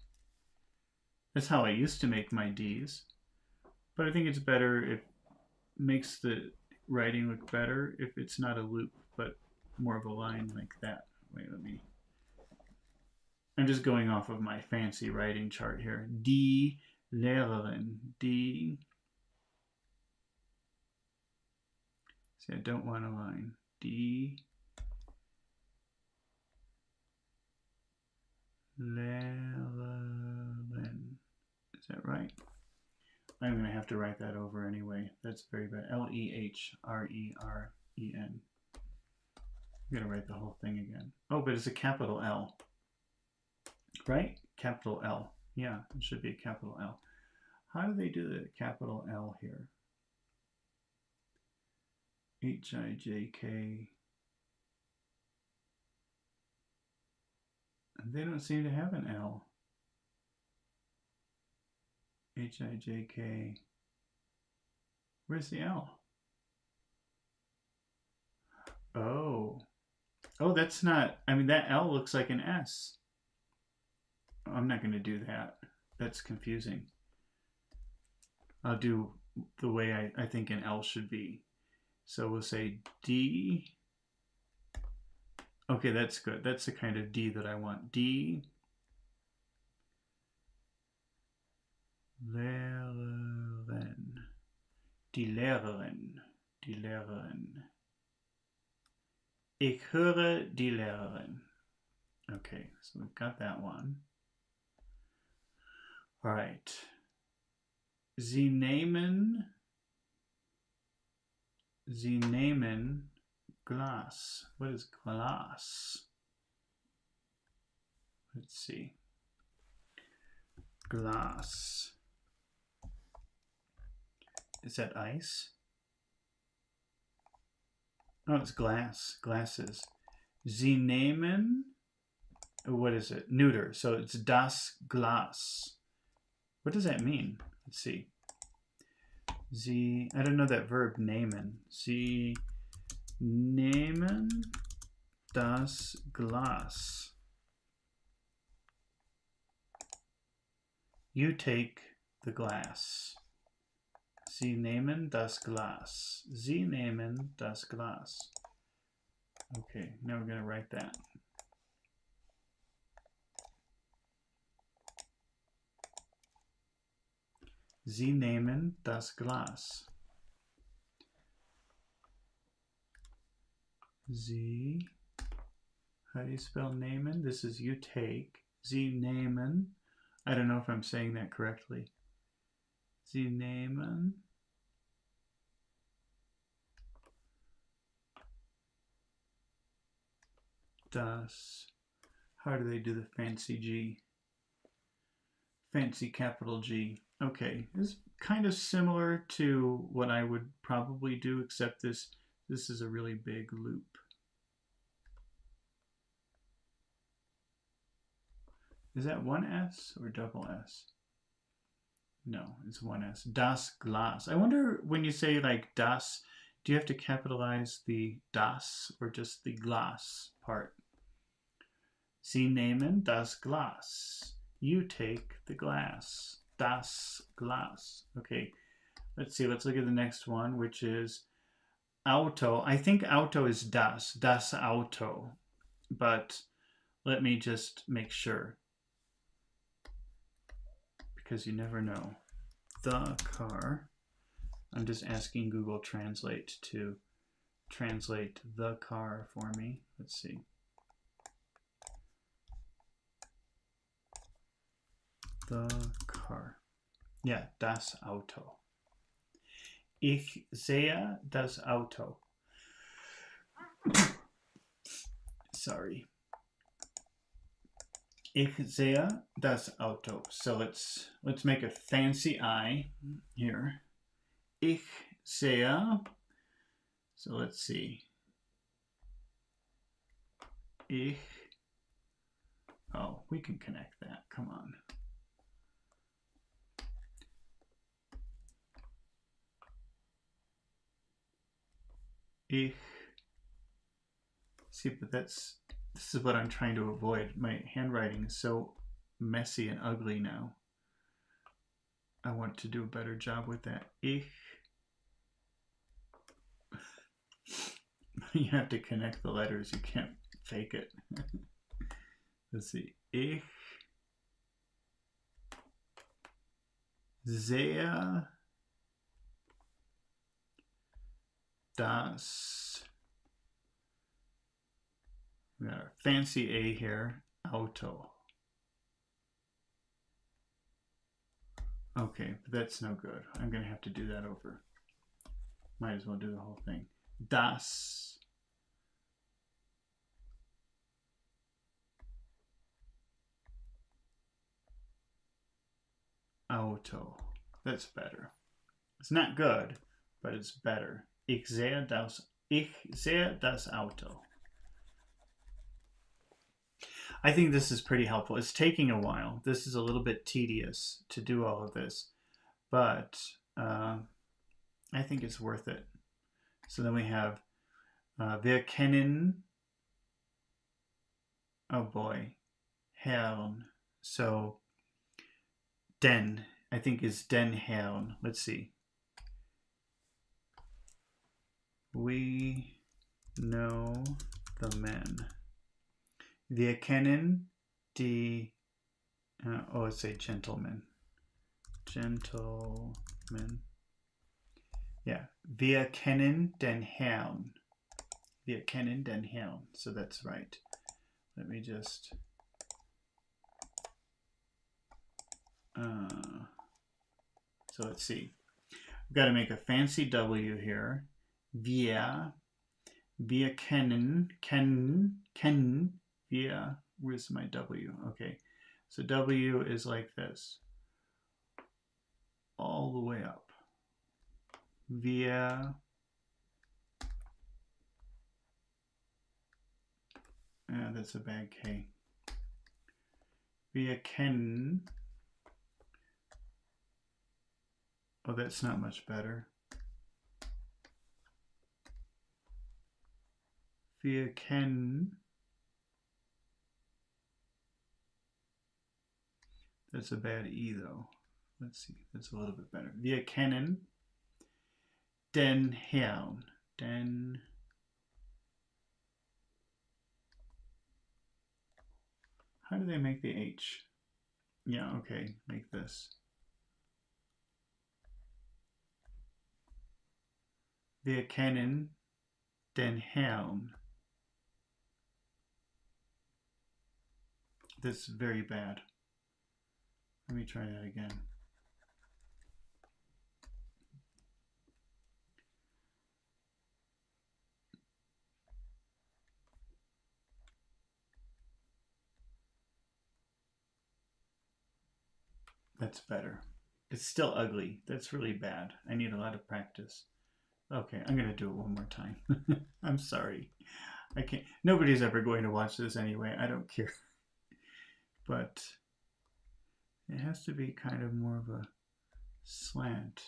That's how I used to make my Ds. But I think it's better, it makes the writing look better if it's not a loop, but more of a line like that. Wait, I'm just going off of my fancy writing chart here. Die Lehrerin. Die. See, I don't want a line. Die Lehrerin. Is that right? I'm going to have to write that over anyway. That's very bad. L-E-H-R-E-R-E-N. I'm going to write the whole thing again. Oh, but it's a capital L. Right? Capital L. Yeah, it should be a capital L. How do they do the capital L here? H-I-J-K. They don't seem to have an L. H-I-J-K. Where's the L? Oh. Oh, that's not, I mean, that L looks like an S. I'm not going to do that. That's confusing. I'll do the way I think an L should be. So we'll say D. Okay, that's good. That's the kind of D that I want. D. Lehrerin. Die Lehrerin. Die Lehrerin. Ich höre die Lehrerin. Okay, so we've got that one. All right. Sie nehmen Glas. What is glass? Let's see. Glass. Is that ice? Oh, it's glass. Glasses. Sie nehmen. What is it? Neuter. So it's das Glas. What does that mean? Let's see. I don't know that verb nehmen. Sie nehmen das Glas. You take the glass. Sie nehmen das Glas. Sie nehmen das Glas. Okay, now we're going to write that. Sie nehmen das Glas. Sie, how do you spell nehmen? This is you take. Sie nehmen. I don't know if I'm saying that correctly. Sie nehmen das. How do they do the fancy G? Fancy capital G. Okay, this is kind of similar to what I would probably do, except this is a really big loop. Is that one S or double S? No, it's one S. Das Glas. I wonder when you say like das, do you have to capitalize the das or just the Glas part? Sie nehmen das Glas. You take the glass. Das Glas. Okay, let's see. Let's look at the next one, which is Auto. I think Auto is das Auto. But let me just make sure, because you never know. The car. I'm just asking Google Translate to translate the car for me. Let's see. The car. Yeah, das Auto. Ich sehe das Auto. Sorry. Ich sehe das Auto. So let's make a fancy I here. Ich sehe. So let's see. Ich. Oh, we can connect that. Come on. Ich. See, but this is what I'm trying to avoid. My handwriting is so messy and ugly now. I want to do a better job with that. Ich. You have to connect the letters. You can't fake it. Let's see. Ich sehe das. We got our fancy A here. Auto. Okay, but that's no good. I'm going to have to do that over. Might as well do the whole thing. Das Auto. That's better. It's not good, but it's better. Ich sehe das Auto. I think this is pretty helpful. It's taking a while. This is a little bit tedious to do all of this, but I think it's worth it. So then we have wir kennen, oh boy, Herrn. So den, I think is den Herrn. Let's see. We know the men. Wir kennen die, let's say gentlemen. Gentlemen. Yeah, wir kennen den Herrn. Wir kennen den Herrn. So that's right. Let me just... so let's see. We've got to make a fancy W here. Wir kennen, wir, where's my W? Okay, so W is like this. All the way up. Wir, that's a bad K. Wir kennen, oh, that's not much better. Wir kennen, that's a bad E though. Let's see, that's a little bit better. Wir kennen den Herrn. Den, how do they make the H? Yeah, okay, make this. Wir kennen den Herrn. This is very bad. Let me try that again. That's better. It's still ugly. That's really bad. I need a lot of practice. Okay, I'm gonna do it one more time. I'm sorry. I can't. Nobody's ever going to watch this anyway. I don't care. But it has to be kind of more of a slant.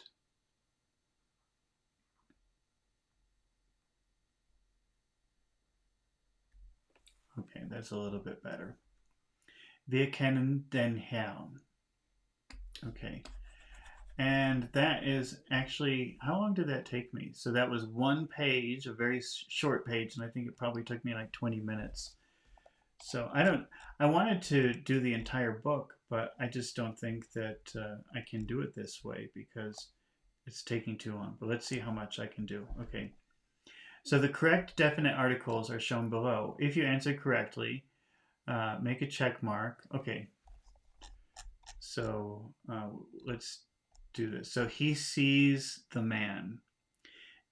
Okay, that's a little bit better. Wir kennen den Herrn. Okay. And that is actually, how long did that take me? So that was one page, a very short page, and I think it probably took me like 20 minutes. So I wanted to do the entire book, but I just don't think that I can do it this way because it's taking too long. But let's see how much I can do. Okay. So the correct definite articles are shown below. If you answer correctly, make a check mark. Okay. So let's do this. So he sees the man.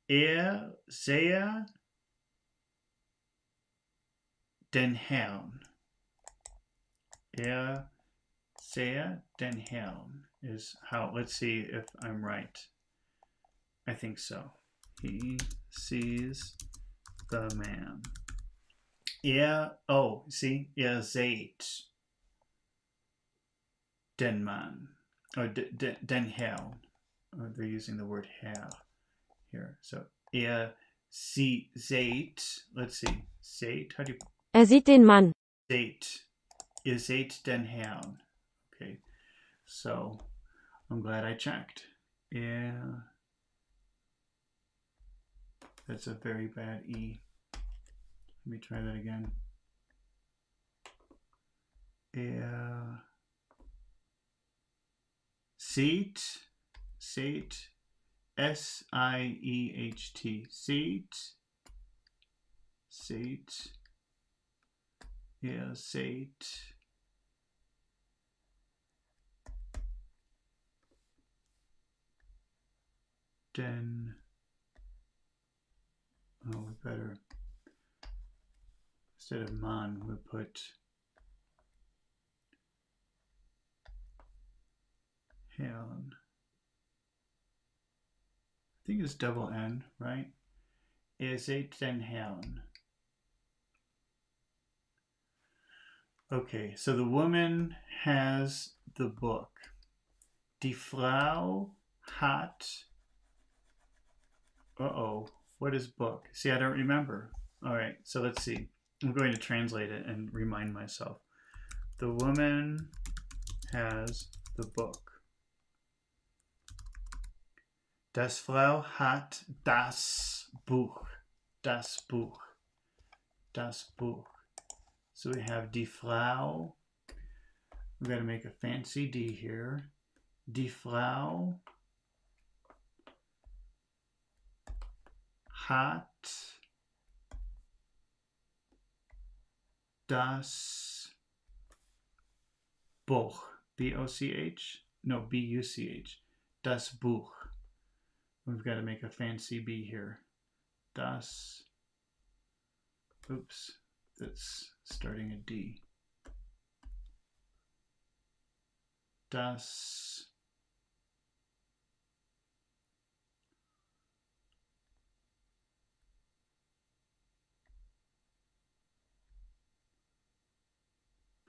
Sehe den Herrn. Sehe den Herrn is how, let's see if I'm right. I think so. He sees the man. Oh, see, seht den Mann. Or den Herrn. Oh, they're using the word Herr here. So, seht, let's see, seht, how do you... Sieht den Mann. Seht. Ihr seht den Herrn. Okay, so I'm glad I checked. Yeah. That's a very bad E. Let me try that again. Seht, seht, S-I-E-H-T. Seht, seht, ihr seht den, oh, we better, instead of man, we put Herrn. I think it's double N, right? Ihr seht den Herrn. Okay, so the woman has the book. Die Frau hat... Uh-oh, what is book? See, I don't remember. All right, so let's see. I'm going to translate it and remind myself. The woman has the book. Das Frau hat das Buch. Das Buch. Das Buch. So we have die Frau. We've got to make a fancy D here. Die Frau hat das Buch. B-O-C-H? No, B-U-C-H. Das Buch. We've got to make a fancy B here. Das. Oops, that's starting a D. Das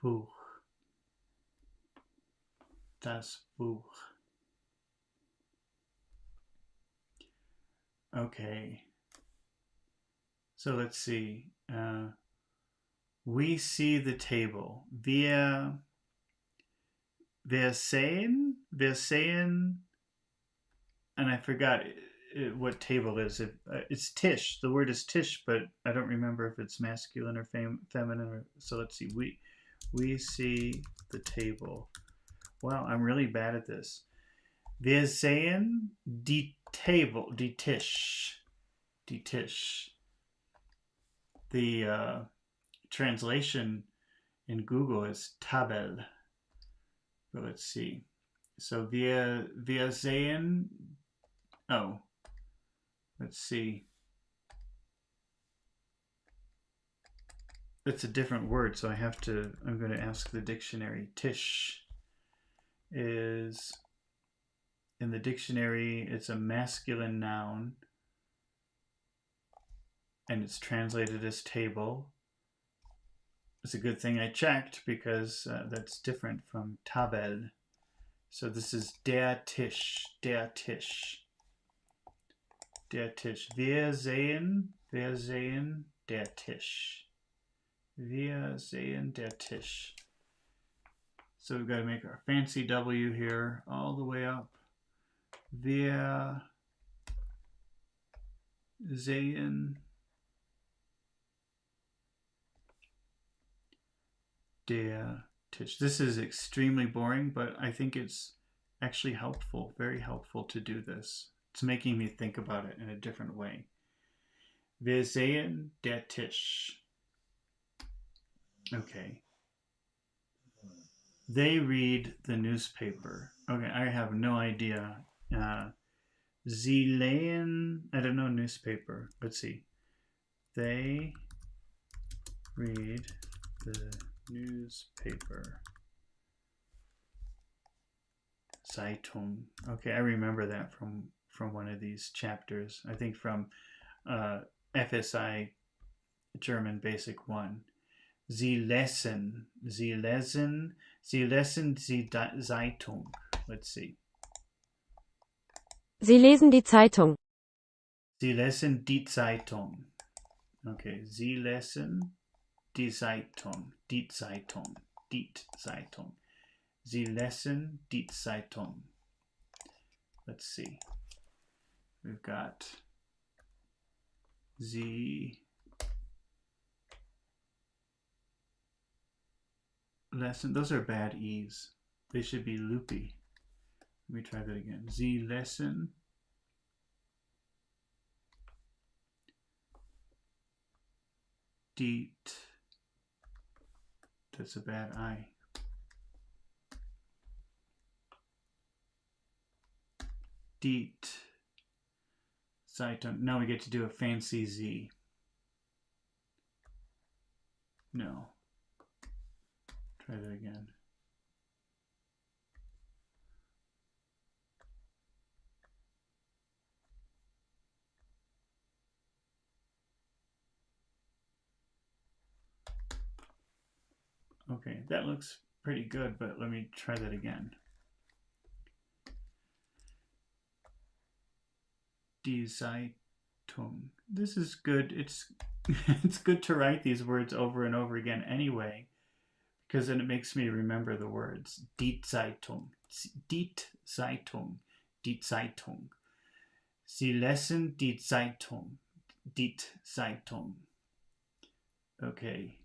Buch. Das Buch. Okay. So let's see. We see the table. Wir sehen, and I forgot what table is. It's Tisch. The word is Tisch, but I don't remember if it's masculine or feminine. So let's see. We see the table. Wow, I'm really bad at this. Wir sehen die Table, die Tisch. Die Tisch. The translation in Google is Tabel. But let's see. So wir sehen. Oh, let's see. It's a different word, so I'm going to ask the dictionary. Tisch is, in the dictionary, it's a masculine noun, and it's translated as table. It's a good thing I checked, because that's different from Tabel. So this is der Tisch, der Tisch. Der Tisch. Wir sehen der Tisch. Wir sehen der Tisch. So we've got to make our fancy W here all the way up. Wir sehen der Tisch. This is extremely boring, but I think it's actually helpful, very helpful to do this. It's making me think about it in a different way. Wir sehen der Tisch. Okay. They read the newspaper. Okay, I have no idea. Sie lesen, I don't know, newspaper. Let's see. They read the newspaper. Zeitung. Okay, I remember that from one of these chapters. I think from FSI German Basic 1. Sie lesen die Zeitung. Let's see. Sie lesen die Zeitung. Sie lesen die Zeitung. Okay, Sie lesen die Zeitung. Die Zeitung. Die Zeitung. Sie lesen die Zeitung. Let's see. We've got Sie lesen. Those are bad E's. They should be loopy. Let me try that again. Sie lesen die. That's a bad I. Die Zeitung. Now we get to do a fancy Z. No. Try that again. Okay, that looks pretty good, but let me try that again. Die Zeitung. This is good. It's it's good to write these words over and over again anyway, because then it makes me remember the words. Die Zeitung. Die Zeitung. Die Zeitung. Sie lesen die Zeitung. Die Zeitung. Okay.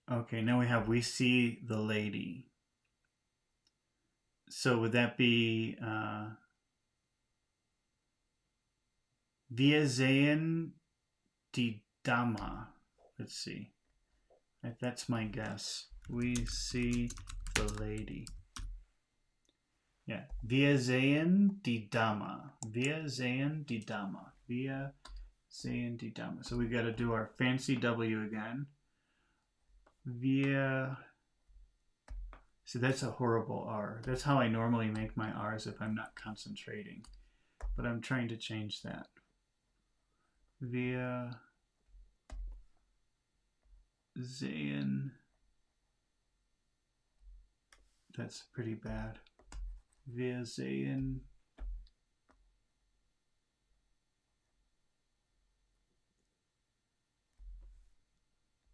Okay, now we see the lady. So would that be Wir sehen die Dame. Let's see. That's my guess. We see the lady. Yeah. Wir sehen die Dame. Wir sehen die Dame. Wir sehen die Dame. So we got to do our fancy W again. Wir. So that's a horrible R. That's how I normally make my R's if I'm not concentrating. But I'm trying to change that. Wir sehen. That's pretty bad. Wir sehen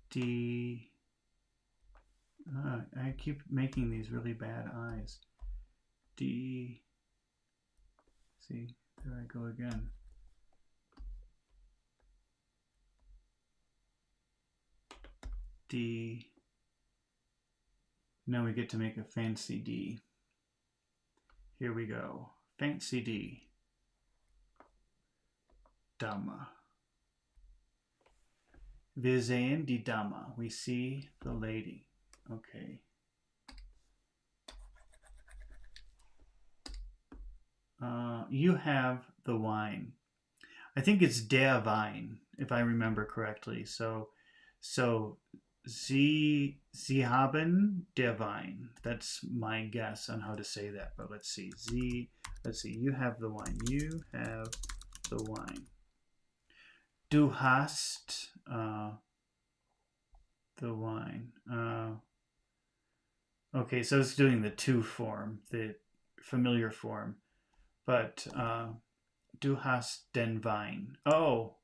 die. I keep making these really bad eyes. Die. See, there I go again. D. Now we get to make a fancy D. Here we go. Fancy D. Dame. Wir sehen die Dame. We see the lady. Okay. You have the wine. I think it's der Wein, if I remember correctly. So Sie haben der Wein. That's my guess on how to say that. But let's see. Let's see. You have the wine. You have the wine. Du hast the wine. Okay, so it's doing the to form, the familiar form. But du hast den Wein. Oh.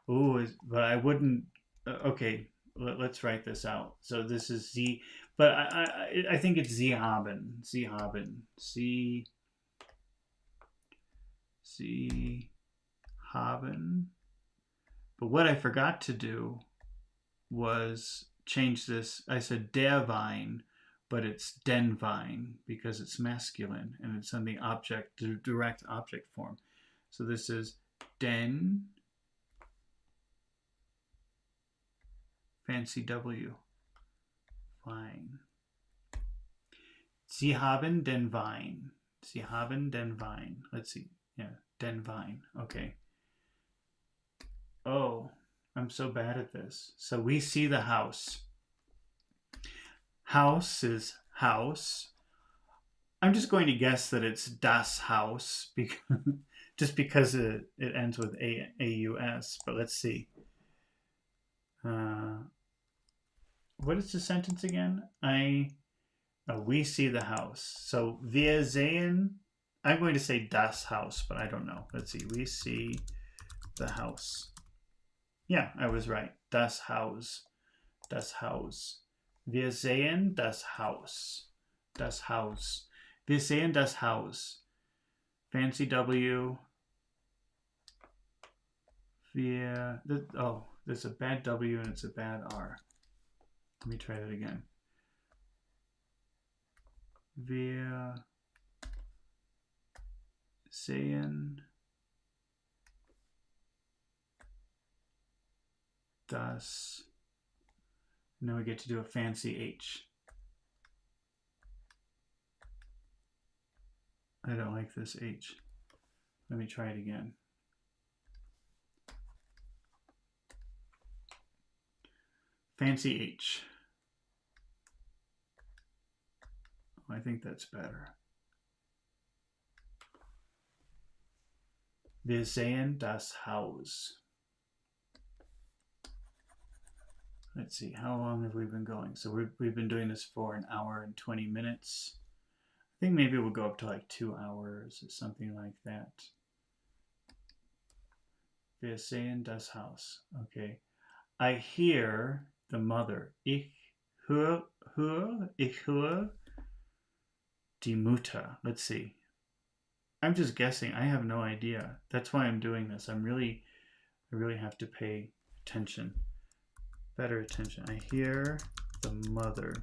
Ooh, but I wouldn't. Okay, let's write this out. So this is Sie, but I think it's Sie haben. Sie haben. Sie haben. But what I forgot to do was change this. I said der Wein, but it's den Wein because it's masculine and it's on the object, the direct object form. So this is den, fancy W, Wein. Sie haben den Wein. Sie haben den Wein. Let's see. Yeah, den Wein. Okay. Oh, I'm so bad at this. So we see the house. House is house. I'm just going to guess that it's das Haus just because it ends with A-U-S. But let's see. What is the sentence again? We see the house. So wir sehen. I'm going to say das Haus, but I don't know. Let's see. We see the house. Yeah, I was right. Das Haus. Das Haus. Wir sehen das Haus. Das Haus. Wir sehen das Haus. Fancy W. There's a bad W and it's a bad R. Let me try that again. Wir sehen das. Now we get to do a fancy H. I don't like this H. Let me try it again. Fancy H. Oh, I think that's better. Wir sehen das Haus. Let's see, how long have we been going? So we've been doing this for an hour and 20 minutes. I think maybe we'll go up to like 2 hours or something like that. Wir sehen das Haus. Okay. I hear the mother. Ich höre die Mutter. Let's see. I'm just guessing. I have no idea. That's why I'm doing this. I really have to pay attention. Better attention. I hear the mother.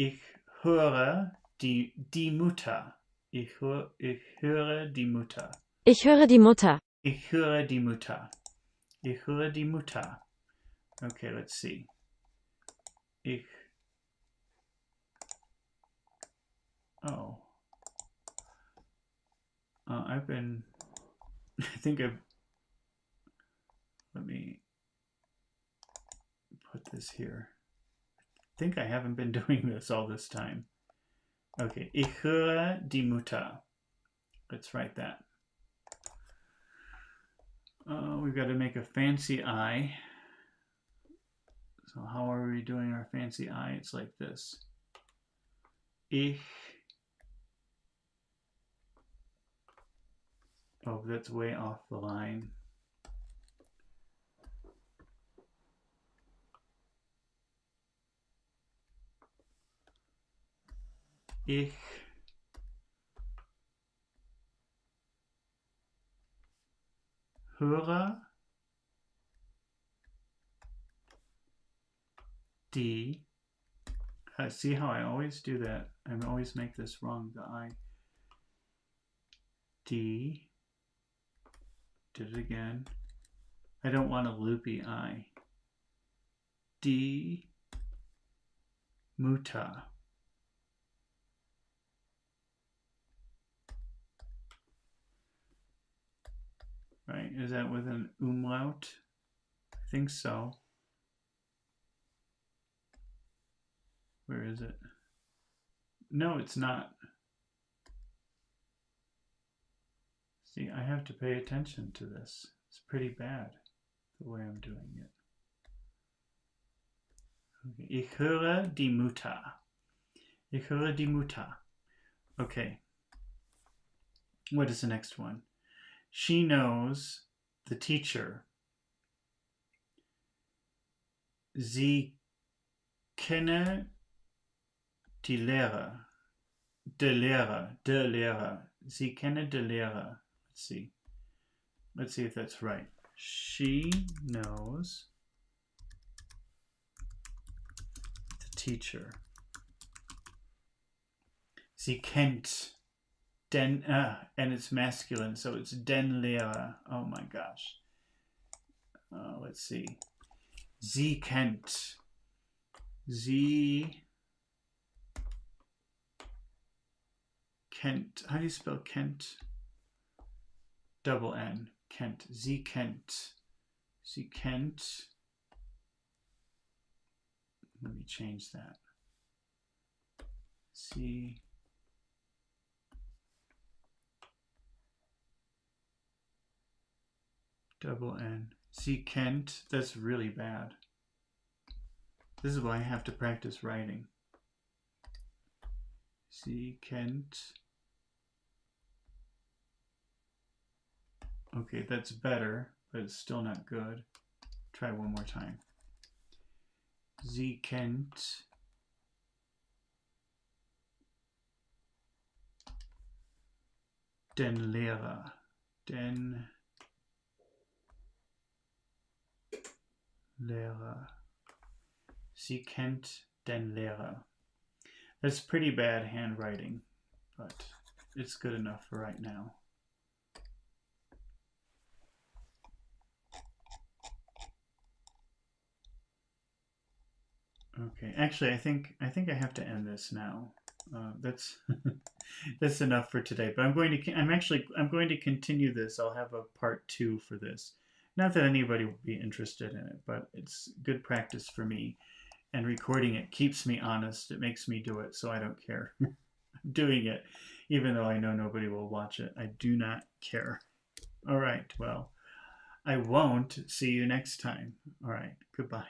Ich höre die Mutter. Ich höre die Mutter. Ich höre die Mutter. Ich höre die Mutter. Ich höre die Mutter. Okay, let's see. Let me put this here. I think I haven't been doing this all this time. Okay, ich höre die Mutter. Let's write that. We've got to make a fancy I. So how are we doing our fancy I? It's like this. Ich. Oh, that's way off the line. Ich höre die. See how I always do that? I always make this wrong, the I. Die. Did it again. I don't want a loopy I. Die Mutter. Right, is that with an umlaut? I think so. Where is it? No, it's not. See, I have to pay attention to this. It's pretty bad, the way I'm doing it. Okay. Ich höre die Mutter. Ich höre die Mutter. Okay. What is the next one? She knows the teacher. Sie kenne die Lehrer. Der Lehrer. Der Lehrer. Sie kenne der Lehrer. Let's see. Let's see if that's right. She knows the teacher. Sie kennt den, and it's masculine, so it's den Lehrer. Oh my gosh. Let's see. Sie kennt. Sie kennt. How do you spell Kent? Double N. Kent. Sie kennt. Sie kennt. Let me change that. Sie. Double N. Sie kennt. That's really bad. This is why I have to practice writing. Sie kennt. Okay, that's better, but it's still not good. Try one more time. Sie kennt den Lehrer. Den Lehrer. Sie kennt den Lehrer. That's pretty bad handwriting, but it's good enough for right now. Okay, actually, I think I have to end this now. That's that's enough for today. But I'm going to continue this. I'll have a part 2 for this. Not that anybody will be interested in it, but it's good practice for me. And recording it keeps me honest. It makes me do it, so I don't care. I'm doing it, even though I know nobody will watch it. I do not care. All right, well, I won't see you next time. All right, goodbye.